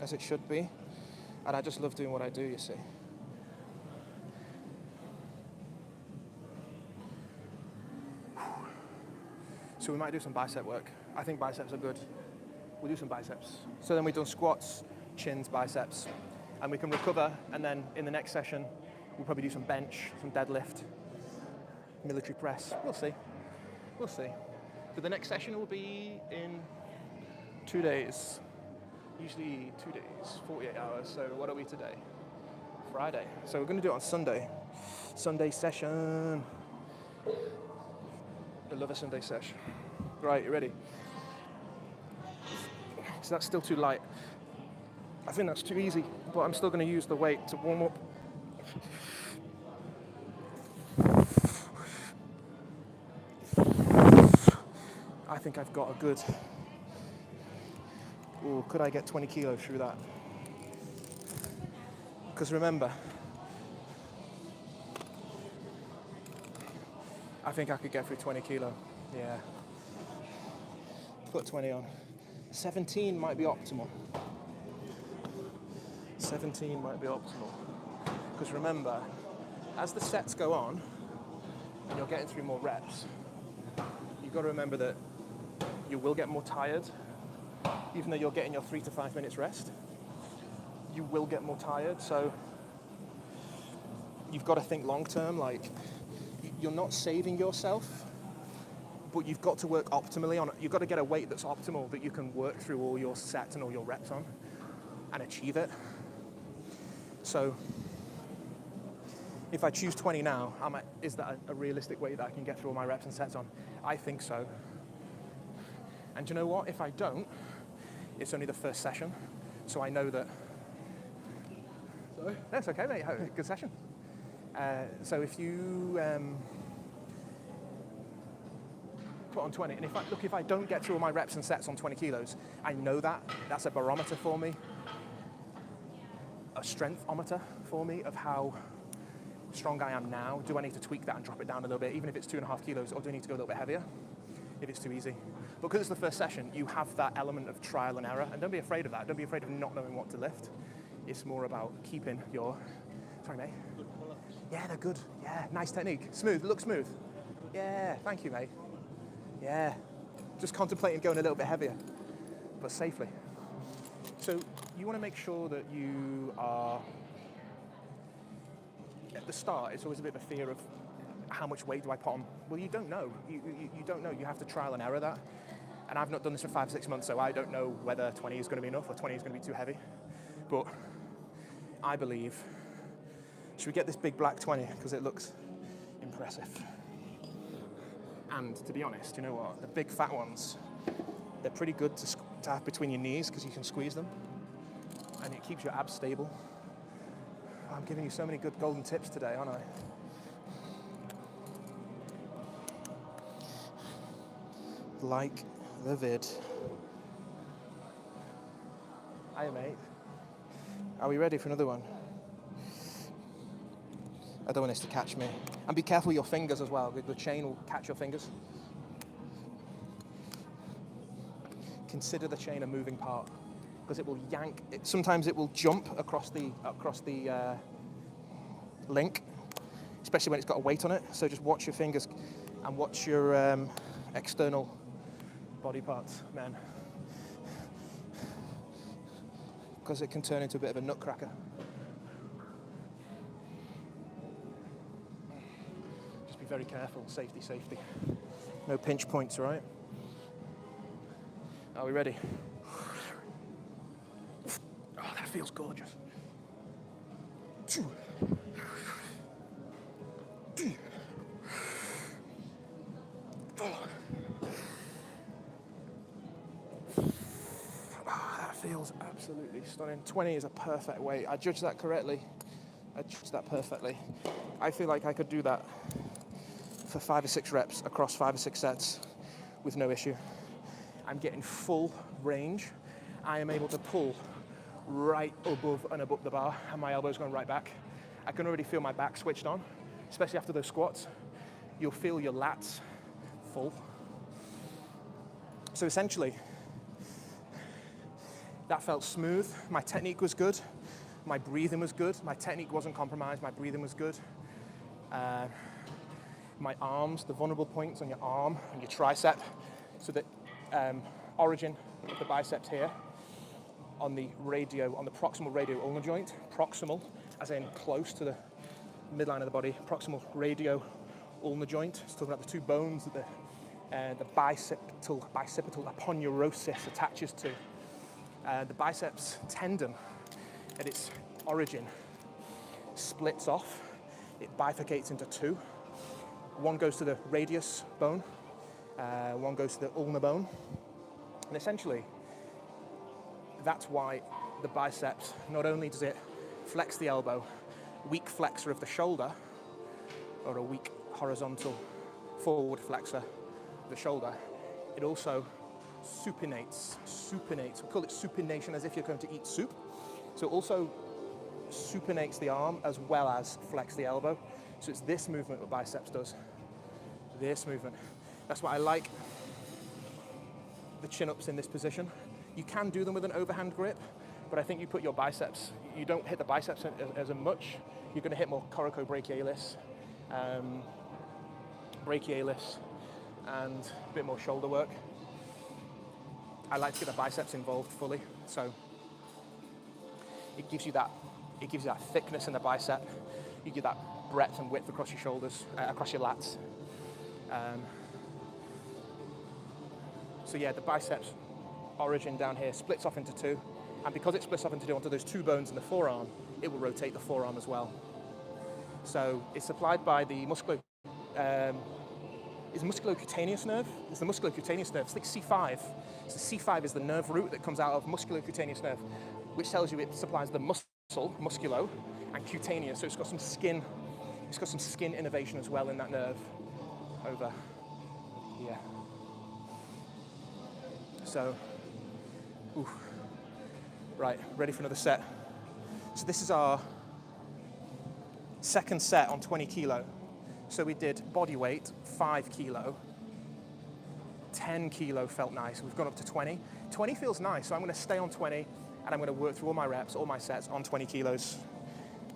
as it should be. And I just love doing what I do, you see. So we might do some bicep work. I think biceps are good. We'll do some biceps. So then we've done squats, chins, biceps, and we can recover, and then in the next session, we'll probably do some bench, some deadlift, military press. We'll see. We'll see. So the next session will be in 2 days. Usually 2 days, 48 hours. So what are we today? Friday. So we're going to do it on Sunday. Sunday session. I love a Sunday session. Right, you ready? So that's still too light. I think that's too easy, but I'm still going to use the weight to warm up. I think I've got a good... Ooh, could I get 20 kilos through that? Because remember, I think I could get through 20 kilo. Yeah. Put 20 on. 17 might be optimal. 17 might be optimal. Because remember, as the sets go on, and you're getting through more reps, you've got to remember that you will get more tired, even though you're getting your 3 to 5 minutes rest. You will get more tired, so you've got to think long term, like, you're not saving yourself, but you've got to work optimally on it. You've got to get a weight that's optimal, that you can work through all your sets and all your reps on and achieve it. So if I choose 20 now, is that a realistic weight that I can get through all my reps and sets on? I think so. And you know what? If I don't, it's only the first session, so I know that... Sorry? That's okay, mate. Good session. So if you put on 20, and if I don't get through all my reps and sets on 20 kilos, I know that's a barometer for me, a strength-ometer for me of how strong I am now. Do I need to tweak that and drop it down a little bit, even if it's 2.5 kilos, or do I need to go a little bit heavier if it's too easy? But because it's the first session, you have that element of trial and error, and don't be afraid of that. Don't be afraid of not knowing what to lift. It's more about keeping your... Sorry, mate. Yeah, they're good. Yeah, nice technique. Smooth, look smooth. Yeah, thank you, mate. Yeah, just contemplating going a little bit heavier, but safely. So you want to make sure that you are... At the start, it's always a bit of a fear of how much weight do I put on? Well, you don't know. You don't know. You have to trial and error that. And I've not done this for 5 or 6 months, so I don't know whether 20 is going to be enough or 20 is going to be too heavy. But I believe... Should we get this big black 20? Because it looks impressive. And to be honest, you know what? The big fat ones, they're pretty good to have between your knees because you can squeeze them. And it keeps your abs stable. I'm giving you so many good golden tips today, aren't I? Like the vid. Hiya, mate. Are we ready for another one? I don't want this to catch me. And be careful with your fingers as well. The chain will catch your fingers. Consider the chain a moving part because it will yank. Sometimes it will jump across the link, especially when it's got a weight on it. So just watch your fingers and watch your external body parts, man. Because it can turn into a bit of a nutcracker. Just be very careful. Safety, safety. No pinch points, right? Are we ready? Oh, that feels gorgeous. That feels absolutely stunning. 20 is a perfect weight. I judged that correctly. I judged that perfectly. I feel like I could do that for 5 or 6 reps across 5 or 6 sets with no issue. I'm getting full range. I am able to pull right above and above the bar, and my elbow's going right back. I can already feel my back switched on, especially after those squats. You'll feel your lats full. So essentially, that felt smooth. My technique was good. My breathing was good. My technique wasn't compromised. My breathing was good. My arms, the vulnerable points on your arm and your tricep, so that origin of the biceps here on the proximal radio ulnar joint, proximal as in close to the midline of the body, proximal radio ulnar joint. It's talking about the 2 bones that the bicipital aponeurosis attaches to. The biceps tendon at its origin splits off. It bifurcates into 2. One goes to the radius bone, one goes to the ulnar bone. And essentially, that's why the biceps, not only does it flex the elbow, weak flexor of the shoulder, or a weak horizontal forward flexor of the shoulder, it also supinates. We call it supination, as if you're going to eat soup. So it also supinates the arm as well as flex the elbow. So it's this movement that biceps does. This movement. That's why I like the chin-ups in this position. You can do them with an overhand grip, but I think you put your biceps, you don't hit the biceps as much. You're going to hit more coracobrachialis, brachialis, and a bit more shoulder work. I like to get the biceps involved fully, so it gives you that thickness in the bicep. You get that breadth and width across your shoulders, across your lats. So yeah, the biceps origin down here splits off into 2, and because it splits off into 2 onto those 2 bones in the forearm, it will rotate the forearm as well. So it's supplied by the musculocutaneous nerve. It's the musculocutaneous nerve. It's like C5. So C5 is the nerve root that comes out of musculocutaneous nerve, which tells you it supplies the muscle, musculo, and cutaneous. So it's got some skin innervation as well in that nerve over here. So, right, ready for another set. So this is our second set on 20 kilo. So we did body weight, 5 kilo. 10 kilo felt nice. We've gone up to 20. 20 feels nice, so I'm going to stay on 20, and I'm going to work through all my reps, all my sets on 20 kilos.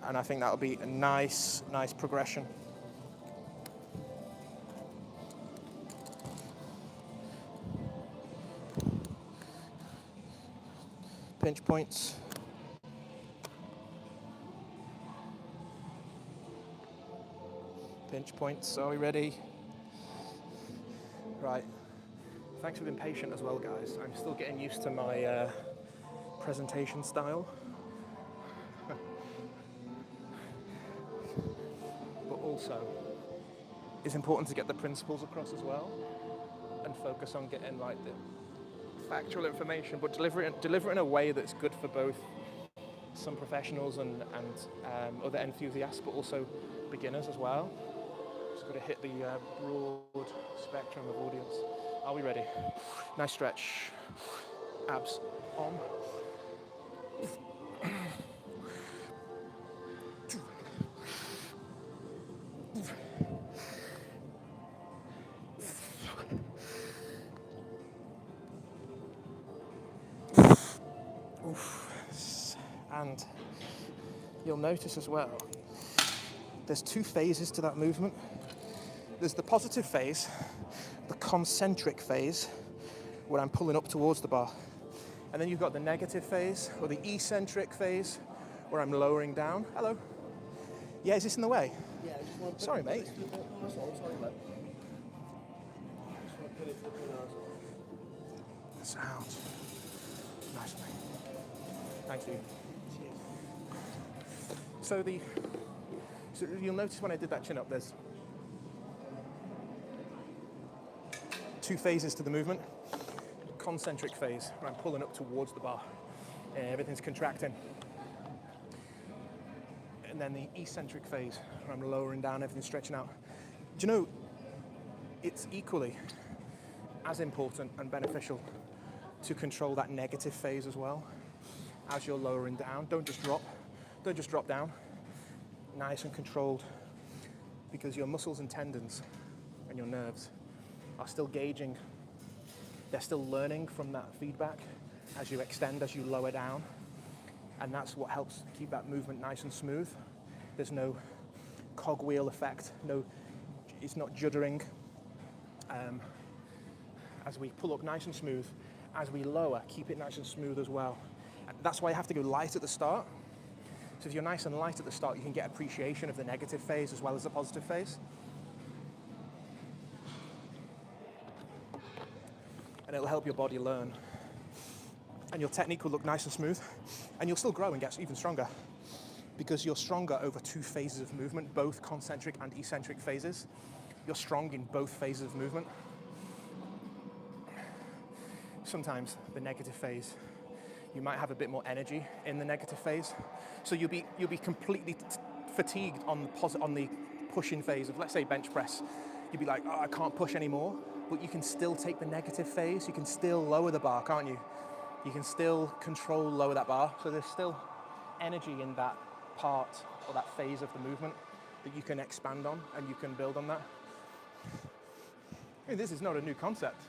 And I think that'll be a nice progression. Pinch points. Pinch points, are we ready? Right. Thanks for being patient as well, guys. I'm still getting used to my presentation style. But also, it's important to get the principles across as well and focus on getting like the factual information, but deliver it in a way that's good for both some professionals and other enthusiasts, but also beginners as well. Just got to hit the broad spectrum of audience. Are we ready? Nice stretch. Abs on. And you'll notice as well, there's 2 phases to that movement. There's the positive phase, the concentric phase, where I'm pulling up towards the bar. And then you've got the negative phase, or the eccentric phase, where I'm lowering down. Hello. Yeah, is this in the way? Yeah, I just want to Sorry, mate. That's all, sorry, mate. Sounds nice, mate. Thank you. So you'll notice when I did that chin up, there's 2 phases to the movement. Concentric phase, where I'm pulling up towards the bar. Everything's contracting. And then the eccentric phase, where I'm lowering down, everything's stretching out. Do you know, it's equally as important and beneficial to control that negative phase as well. As you're lowering down, don't just drop down. Nice and controlled, because your muscles and tendons and your nerves are still gauging. They're still learning from that feedback as you extend, as you lower down. And that's what helps keep that movement nice and smooth. There's no cogwheel effect, it's not juddering. As we pull up nice and smooth, as we lower, keep it nice and smooth as well. And that's why you have to go light at the start. So if you're nice and light at the start, you can get appreciation of the negative phase as well as the positive phase. And it'll help your body learn. And your technique will look nice and smooth. And you'll still grow and get even stronger, because you're stronger over 2 phases of movement, both concentric and eccentric phases. You're strong in both phases of movement. Sometimes the negative phase, you might have a bit more energy in the negative phase. So you'll be completely fatigued on the pushing phase of, let's say, bench press. You'll be like, oh, I can't push anymore. But you can still take the negative phase. You can still lower the bar, can't you? You can still lower that bar. So there's still energy in that part or that phase of the movement that you can expand on, and you can build on that. I mean, this is not a new concept.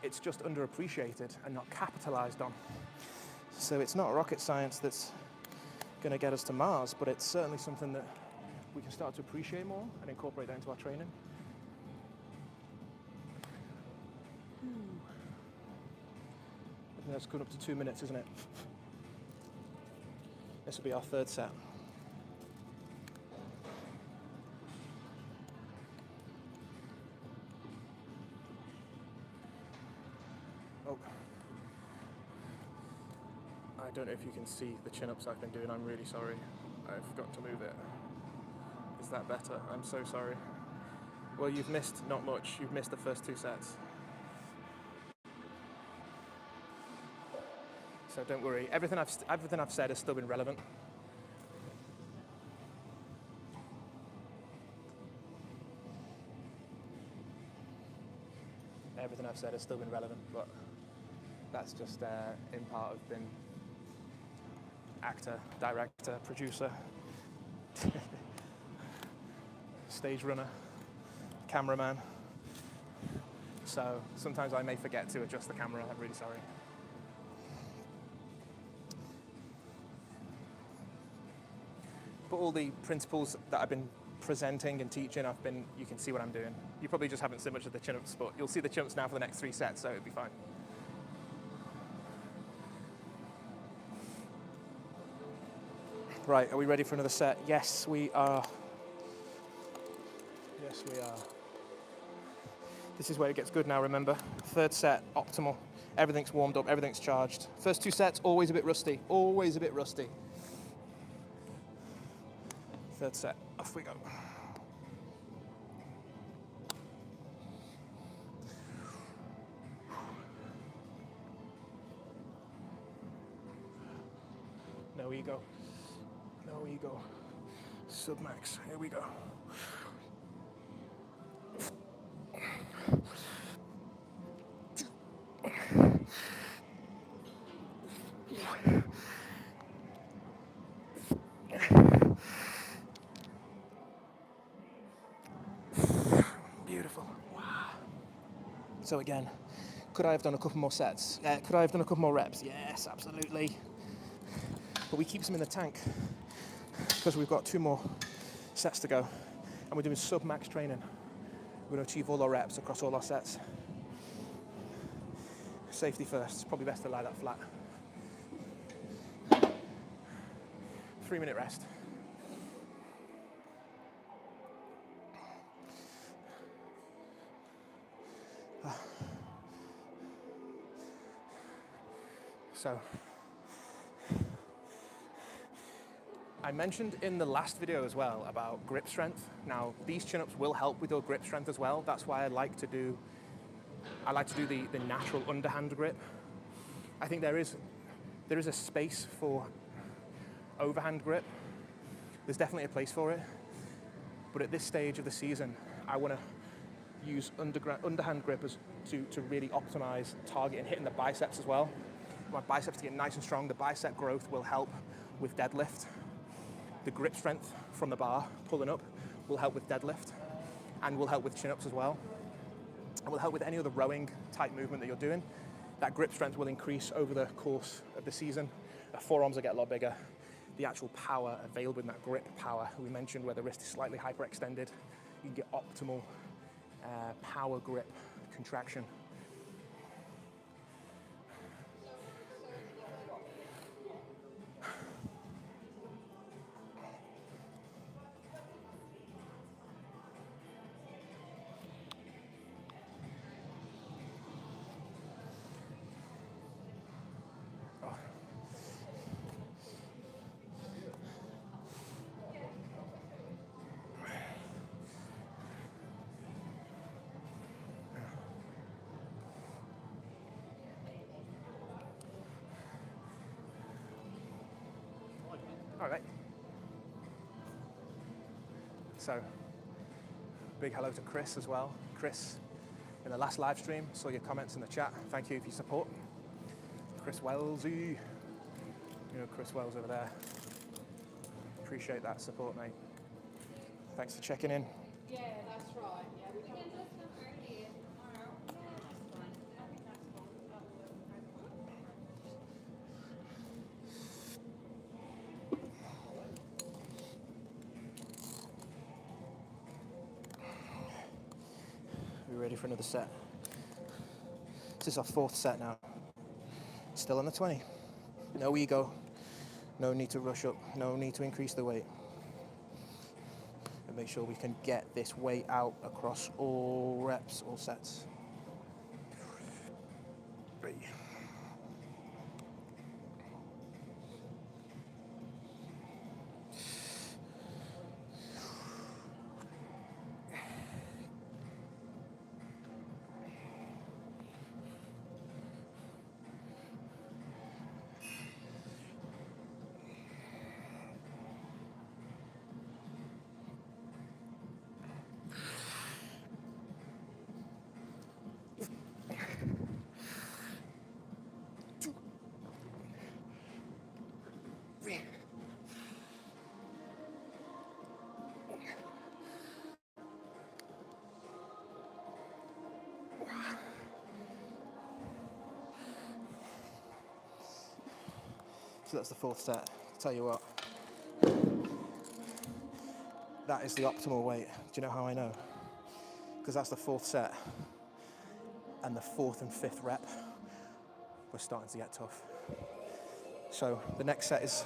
It's just underappreciated and not capitalized on. So it's not rocket science that's going to get us to Mars, but it's certainly something that we can start to appreciate more and incorporate that into our training. I think that's going up to 2 minutes, isn't it? This will be our 3rd set. Oh. I don't know if you can see the chin-ups I've been doing. I'm really sorry. I forgot to move it. Is that better? I'm so sorry. Well, you've missed not much. You've missed the first 2 sets. So don't worry. Everything I've said has still been relevant. Everything I've said has still been relevant, but that's just in part of being actor, director, producer, stage runner, cameraman. So sometimes I may forget to adjust the camera. I'm really sorry. But all the principles that I've been presenting and teaching, you can see what I'm doing. You probably just haven't seen much of the chin-ups, but you'll see the chin-ups now for the next 3 sets, so it'll be fine. Right, are we ready for another set? Yes, we are. Yes, we are. This is where it gets good now, remember. 3rd set, optimal. Everything's warmed up, everything's charged. First 2 sets, always a bit rusty. Always a bit rusty. 3rd set, off we go. No ego. No ego. Submax, here we go. Beautiful. Wow. So again, could I have done a couple more sets? Could I have done a couple more reps? Yes, absolutely. But we keep some in the tank because we've got 2 more sets to go, and we're doing sub-max training. We're going to achieve all our reps across all our sets. Safety first. It's probably best to lie that flat. 3-minute rest. So I mentioned in the last video as well about grip strength. Now, these chin-ups will help with your grip strength as well. That's why I like to do the natural underhand grip. I think there is a space for overhand grip. There's definitely a place for it. But at this stage of the season, I want to use underhand grip to really optimize target and hitting the biceps as well. My biceps to get nice and strong. The bicep growth will help with deadlift. The grip strength from the bar, pulling up, will help with deadlift and will help with chin-ups as well. And will help with any other rowing type movement that you're doing. That grip strength will increase over the course of the season. The forearms will get a lot bigger. The actual power available in that grip power, we mentioned where the wrist is slightly hyperextended, you can get optimal power grip contraction. All right. So, big hello to Chris as well. Chris, in the last live stream, saw your comments in the chat. Thank you for your support. Chris Wellsy. You know Chris Wells over there. Appreciate that support, mate. Thanks for checking in. Yeah, that's right. Yeah, we can do stuff early tomorrow. Yeah, that's fine. I think that's fine. That will work. We're ready for another set. This is our fourth set now. Still on the 20. No ego. No need to rush up. No need to increase the weight. And make sure we can get this weight out across all reps, all sets. 3. So that's the fourth set. Tell you what, that is the optimal weight. Do you know how I know? Because that's the fourth set, and the fourth and fifth rep, we're starting to get tough. So the next set is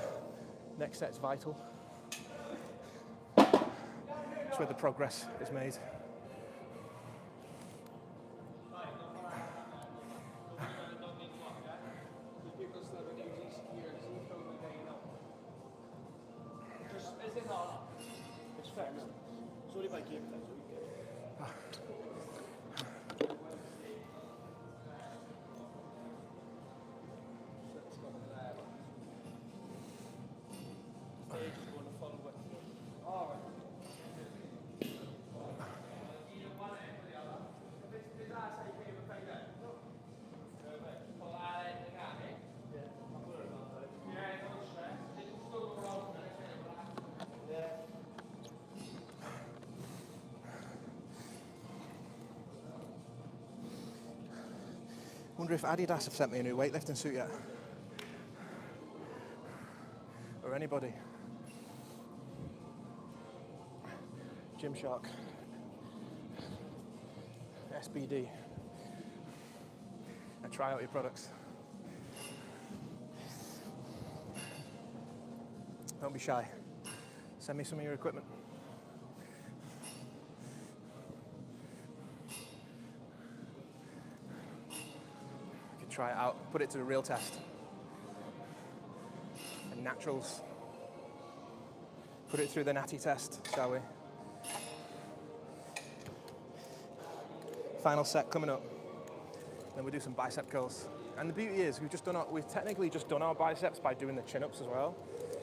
vital. It's where the progress is made. Wonder if Adidas have sent me a new weightlifting suit yet. Or anybody. Gymshark. SBD. And try out your products. Don't be shy. Send me some of your equipment. Try it out, put it to the real test. And naturals. Put it through the natty test, shall we? Final set coming up. Then we'll do some bicep curls. And the beauty is we've technically just done our biceps by doing the chin-ups as well.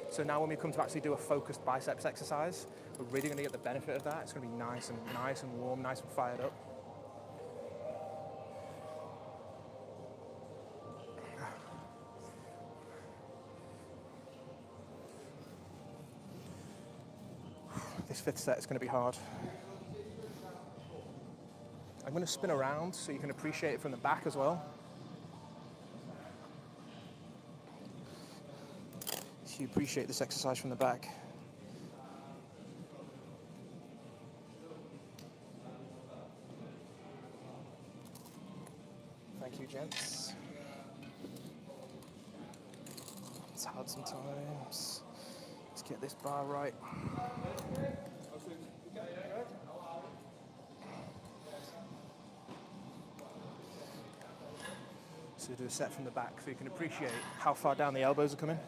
So now when we come to actually do a focused biceps exercise, we're really going to get the benefit of that. It's going to be nice and warm, nice and fired up. This fifth set is going to be hard. I'm going to spin around so you can appreciate it from the back as well. So you appreciate this exercise from the back. Thank you, gents. It's hard sometimes. Let's get this bar right. So do a set from the back so you can appreciate how far down the elbows are coming.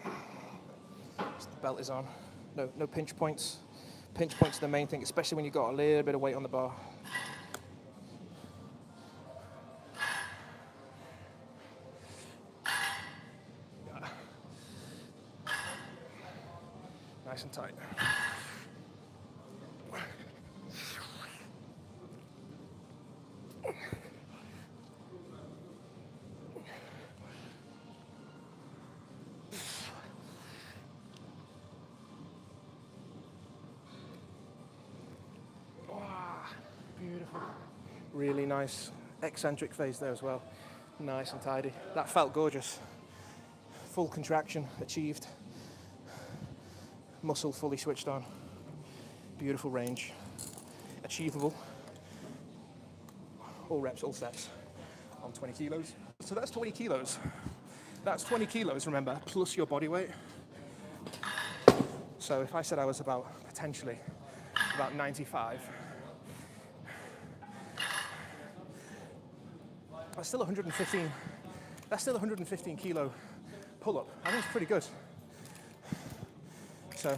So the belt is on. No pinch points. Pinch points are the main thing, especially when you've got a little bit of weight on the bar. Nice and tight. Beautiful. Really nice eccentric phase there as well. Nice and tidy. That felt gorgeous. Full contraction achieved. Muscle fully switched on. Beautiful range. Achievable. All reps, all sets on 20 kilos. So that's 20 kilos. That's 20 kilos, remember, plus your body weight. So if I said I was potentially about 95, that's still 115. That's still 115 kilo pull-up. I think it's pretty good. So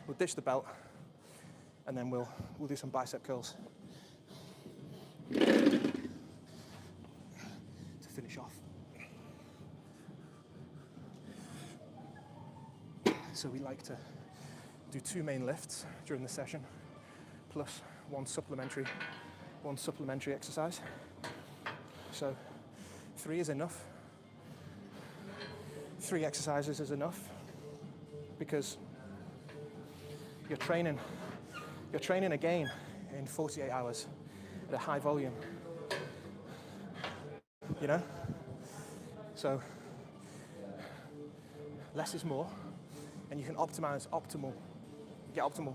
we'll ditch the belt, and then we'll do some bicep curls to finish off. So we like to do 2 main lifts during the session, plus one supplementary exercise. So 3 is enough. 3 exercises is enough because you're training again in 48 hours at a high volume. You know? So less is more, and you can get optimal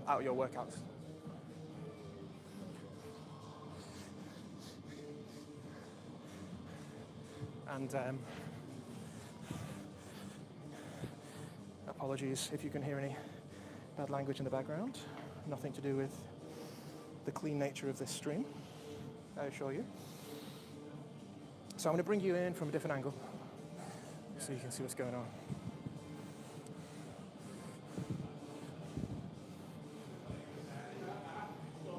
out of your workouts. And apologies if you can hear any bad language in the background. Nothing to do with the clean nature of this stream, I assure you. So I'm going to bring you in from a different angle so you can see what's going on.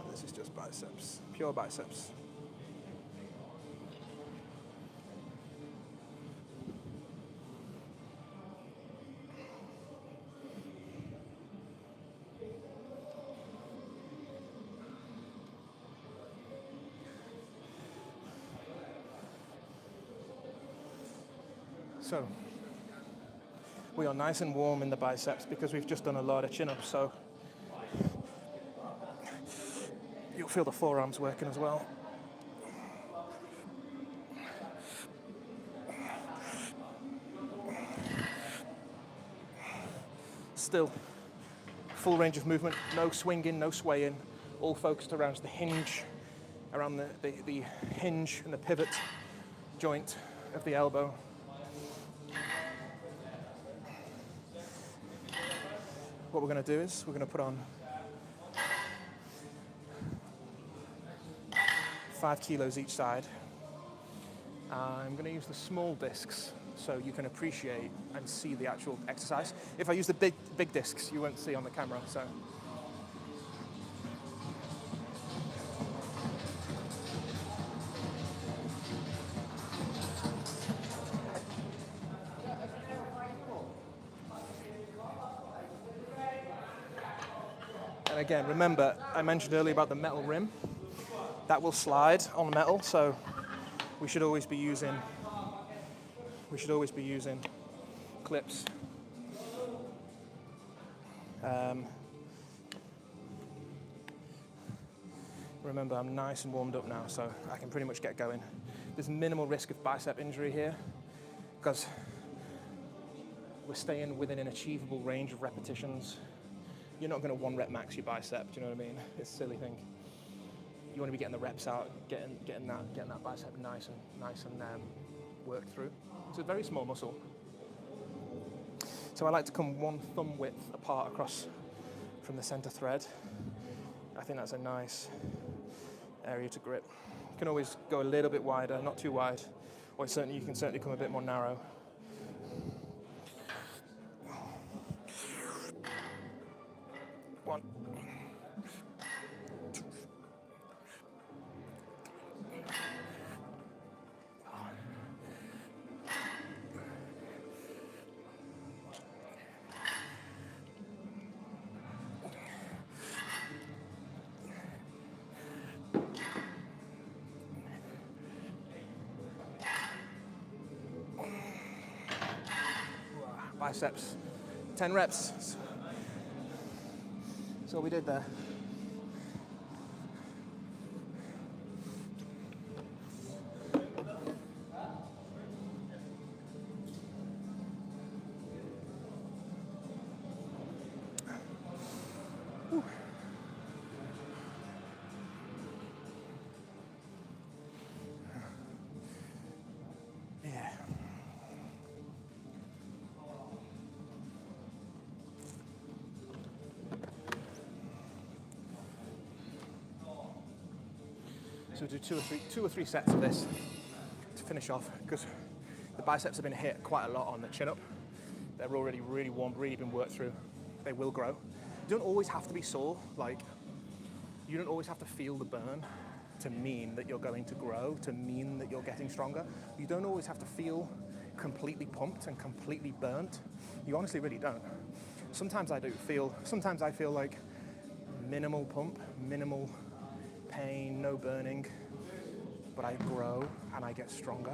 This is just biceps, pure biceps. So we are nice and warm in the biceps because we've just done a lot of chin-ups, so you'll feel the forearms working as well. Still, full range of movement, no swinging, no swaying, all focused around the hinge, around the hinge and the pivot joint of the elbow. What we're going to do is we're going to put on 5 kilos each side, I'm going to use the small discs so you can appreciate and see the actual exercise. If I use the big discs, you won't see on the camera. So. And again, remember, I mentioned earlier about the metal rim. That will slide on metal, so we should always be using clips. Remember, I'm nice and warmed up now, so I can pretty much get going. There's minimal risk of bicep injury here because we're staying within an achievable range of repetitions. You're not going to 1 rep max your bicep, do you know what I mean? It's a silly thing. You want to be getting the reps out, getting that bicep nice and worked through. It's a very small muscle. So I like to come 1 thumb width apart across from the center thread. I think that's a nice area to grip. You can always go a little bit wider, not too wide, or you can certainly come a bit more narrow. One. Biceps, 10 reps. That's all we did there. Whew. Yeah. So do two or three sets of this to finish off, because the biceps have been hit quite a lot on the chin up. They're already really warm, really been worked through. They will grow. You don't always have to be sore, like you don't always have to feel the burn to mean that you're going to grow, to mean that you're getting stronger. You don't always have to feel completely pumped and completely burnt. You honestly really don't. Sometimes I feel like minimal pump, minimal pain, no burning, but I grow and I get stronger.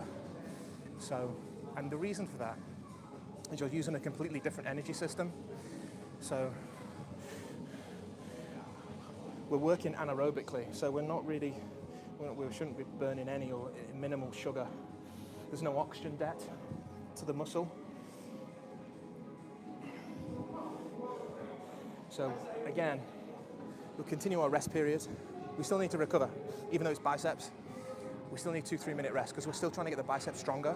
So, and the reason for that is you're using a completely different energy system. So we're working anaerobically, so we shouldn't be burning any or minimal sugar. There's no oxygen debt to the muscle. So again, we'll continue our rest period. We still need to recover, even though it's biceps. We still need 2-3 minute rest because we're still trying to get the biceps stronger.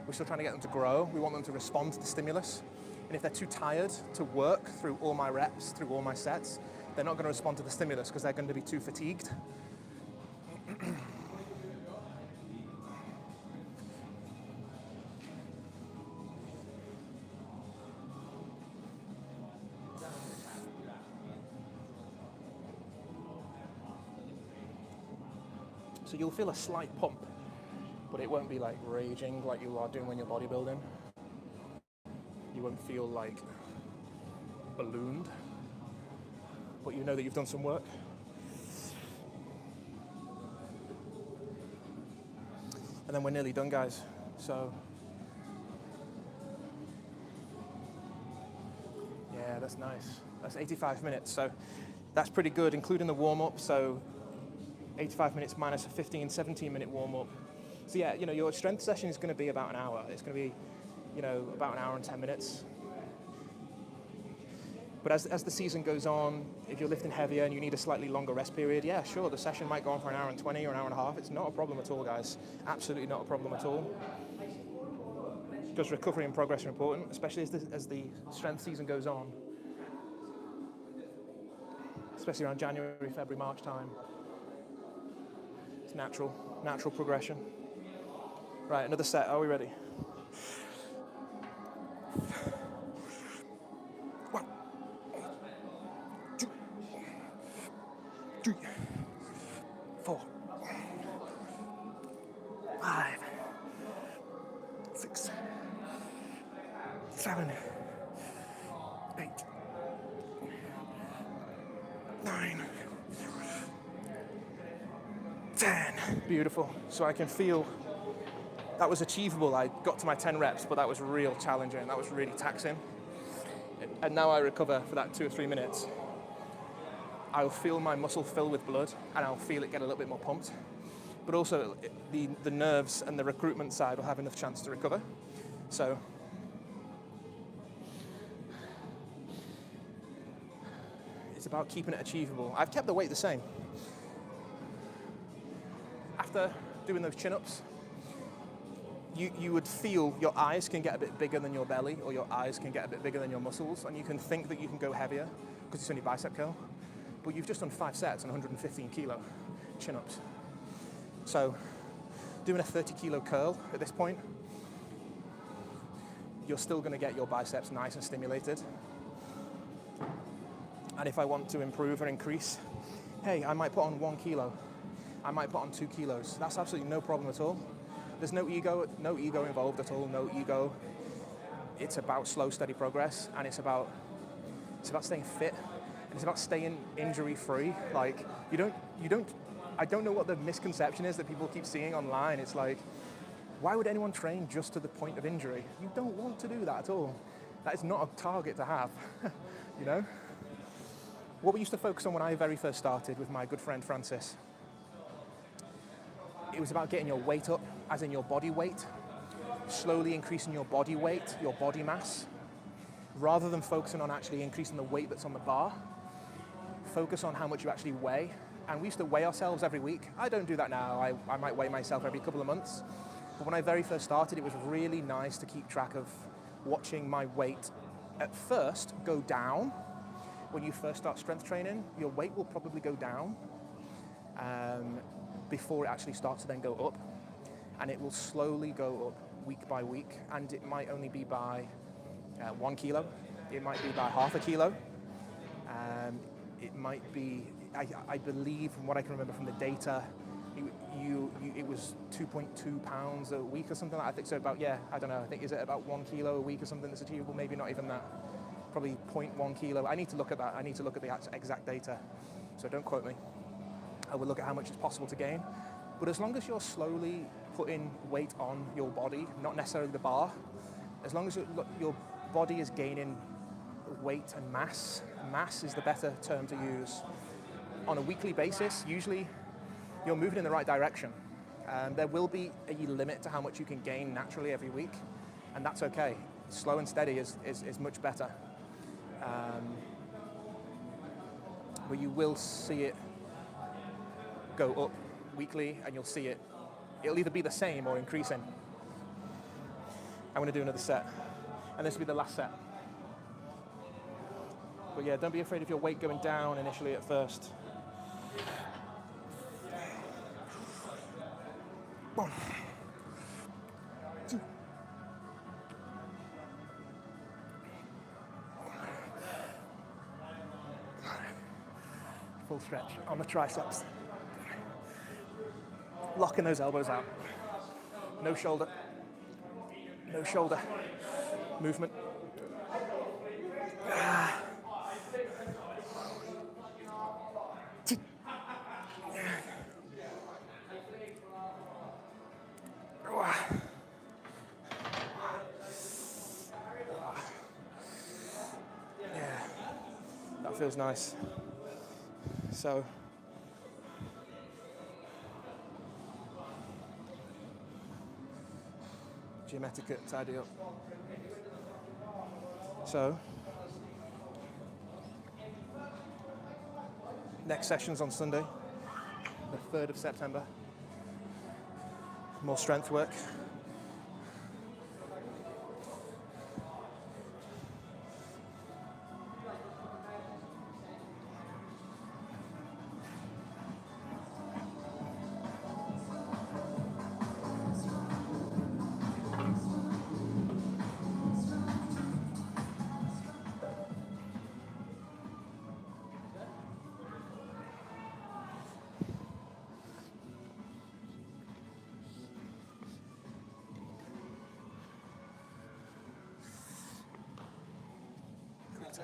We're still trying to get them to grow. We want them to respond to the stimulus. And if they're too tired to work through all my reps, through all my sets, they're not going to respond to the stimulus because they're going to be too fatigued. So you'll feel a slight pump, but it won't be like raging like you are doing when you're bodybuilding. You won't feel like ballooned, but you know that you've done some work. And then we're nearly done, guys. So, yeah, that's nice. That's 85 minutes. So that's pretty good, including the warm-up. So 85 minutes minus a 15, 17-minute warm-up. So yeah, your strength session is going to be about an hour. It's going to be, about an hour and 10 minutes. But as the season goes on, if you're lifting heavier and you need a slightly longer rest period, yeah, sure, the session might go on for an hour and 20 or an hour and a half. It's not a problem at all, guys. Absolutely not a problem at all. Because recovery and progress are important, especially as the strength season goes on. Especially around January, February, March time. It's natural progression. Right, another set. Are we ready? 1, 2, 3, 4, 5, 6, 7, 8, 9, 10. Beautiful. So I can feel that was achievable. I got to my 10 reps, but that was real challenging. That was really taxing. And now I recover for that 2 or 3 minutes. I'll feel my muscle fill with blood, and I'll feel it get a little bit more pumped. But also, the nerves and the recruitment side will have enough chance to recover. So, it's about keeping it achievable. I've kept the weight the same. After doing those chin-ups, you would feel your eyes can get a bit bigger than your belly, or your eyes can get a bit bigger than your muscles, and you can think that you can go heavier because it's only bicep curl. But you've just done 5 sets on 115 kilo chin-ups. So doing a 30 kilo curl at this point, you're still going to get your biceps nice and stimulated. And if I want to improve or increase, hey, I might put on 1 kilo. I might put on 2 kilos. That's absolutely no problem at all. There's no ego involved at all, no ego. It's about slow, steady progress, and it's about staying fit, and it's about staying injury-free. Like, I don't know what the misconception is that people keep seeing online. It's like, why would anyone train just to the point of injury? You don't want to do that at all. That is not a target to have, you know? What we used to focus on when I very first started with my good friend Francis, it was about getting your weight up, as in your body weight, slowly increasing your body weight, your body mass, rather than focusing on actually increasing the weight that's on the bar. Focus on how much you actually weigh. And we used to weigh ourselves every week. I don't do that now. I might weigh myself every couple of months. But when I very first started, it was really nice to keep track of watching my weight at first go down. When you first start strength training, your weight will probably go down before it actually starts to then go up. And it will slowly go up week by week. And it might only be by 1 kilo. It might be by half a kilo. It might be, I believe, from what I can remember from the data, it was 2.2 pounds a week or something like that. I think so. About, yeah, I don't know. I think, is it about 1 kilo a week or something that's achievable? Maybe not even that. Probably 0.1 kilo. I need to look at that. I need to look at the exact data. So don't quote me. I will look at how much is possible to gain. But as long as you're slowly putting weight on your body, not necessarily the bar, as long as your body is gaining weight and mass is the better term to use, on a weekly basis, usually you're moving in the right direction. There will be a limit to how much you can gain naturally every week, and that's okay. Slow and steady is much better. But you will see it go up weekly, and you'll see it'll either be the same or increasing. I'm going to do another set, and this will be the last set. But yeah, don't be afraid of your weight going down initially at first. 1, 2, full stretch on the triceps. Locking those elbows out. No shoulder movement. Yeah, that feels nice. So, gym etiquette, tidy up. So, next session's on Sunday, the 3rd of September. More strength work.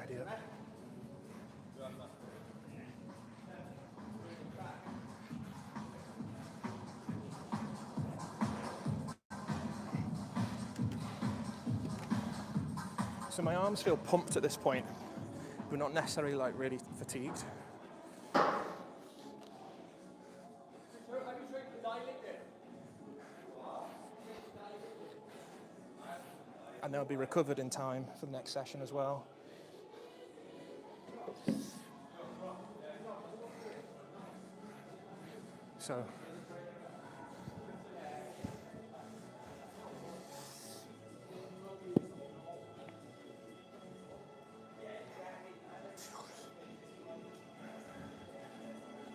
Tidy up. So my arms feel pumped at this point, but not necessarily like really fatigued. And they'll be recovered in time for the next session as well. So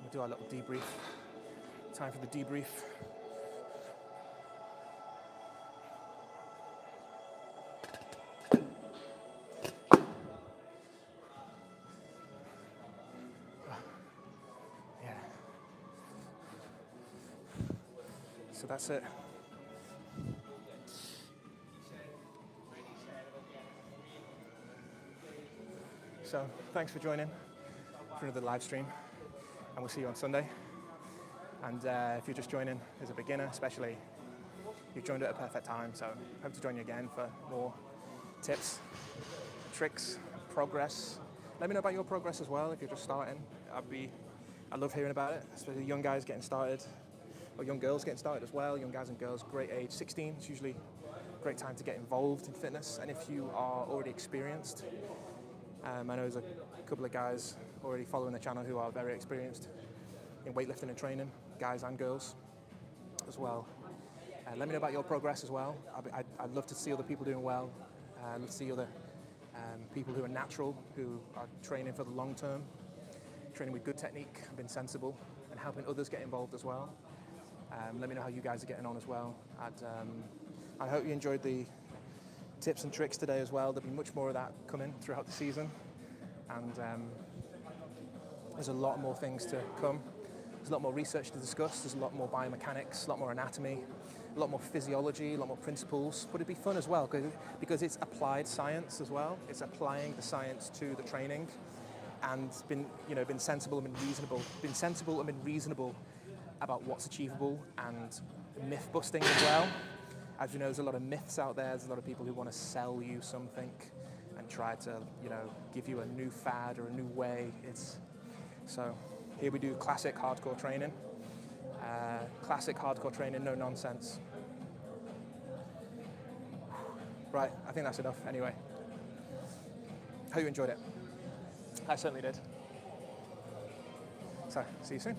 we'll do our little debrief. Time for the debrief. Yeah. So that's it. So thanks for joining for another live stream, and we'll see you on Sunday. And if you're just joining as a beginner, especially, you've joined at a perfect time. So hope to join you again for more tips, tricks, progress. Let me know about your progress as well if you're just starting. I love hearing about it, especially young guys getting started, or young girls getting started as well. Young guys and girls, great age, 16 is usually a great time to get involved in fitness. And if you are already experienced, I know there's a couple of guys already following the channel who are very experienced in weightlifting and training, guys and girls as well. Let me know about your progress as well. I'd love to see other people doing well. I'd love to see other people who are natural, who are training for the long term, training with good technique, been sensible, and helping others get involved as well. Let me know how you guys are getting on as well. I hope you enjoyed the tips and tricks today as well. There'll be much more of that coming throughout the season, and there's a lot more things to come. There's a lot more research to discuss. There's a lot more biomechanics, a lot more anatomy, a lot more physiology, a lot more principles. But it'd be fun as well because it's applied science as well. It's applying the science to the training, and been sensible and been reasonable about what's achievable, and myth busting as well. As you know, there's a lot of myths out there. There's a lot of people who want to sell you something and try to, give you a new fad or a new way. So here we do classic hardcore training. No nonsense. Right, I think that's enough anyway. Hope you enjoyed it. I certainly did. So, see you soon.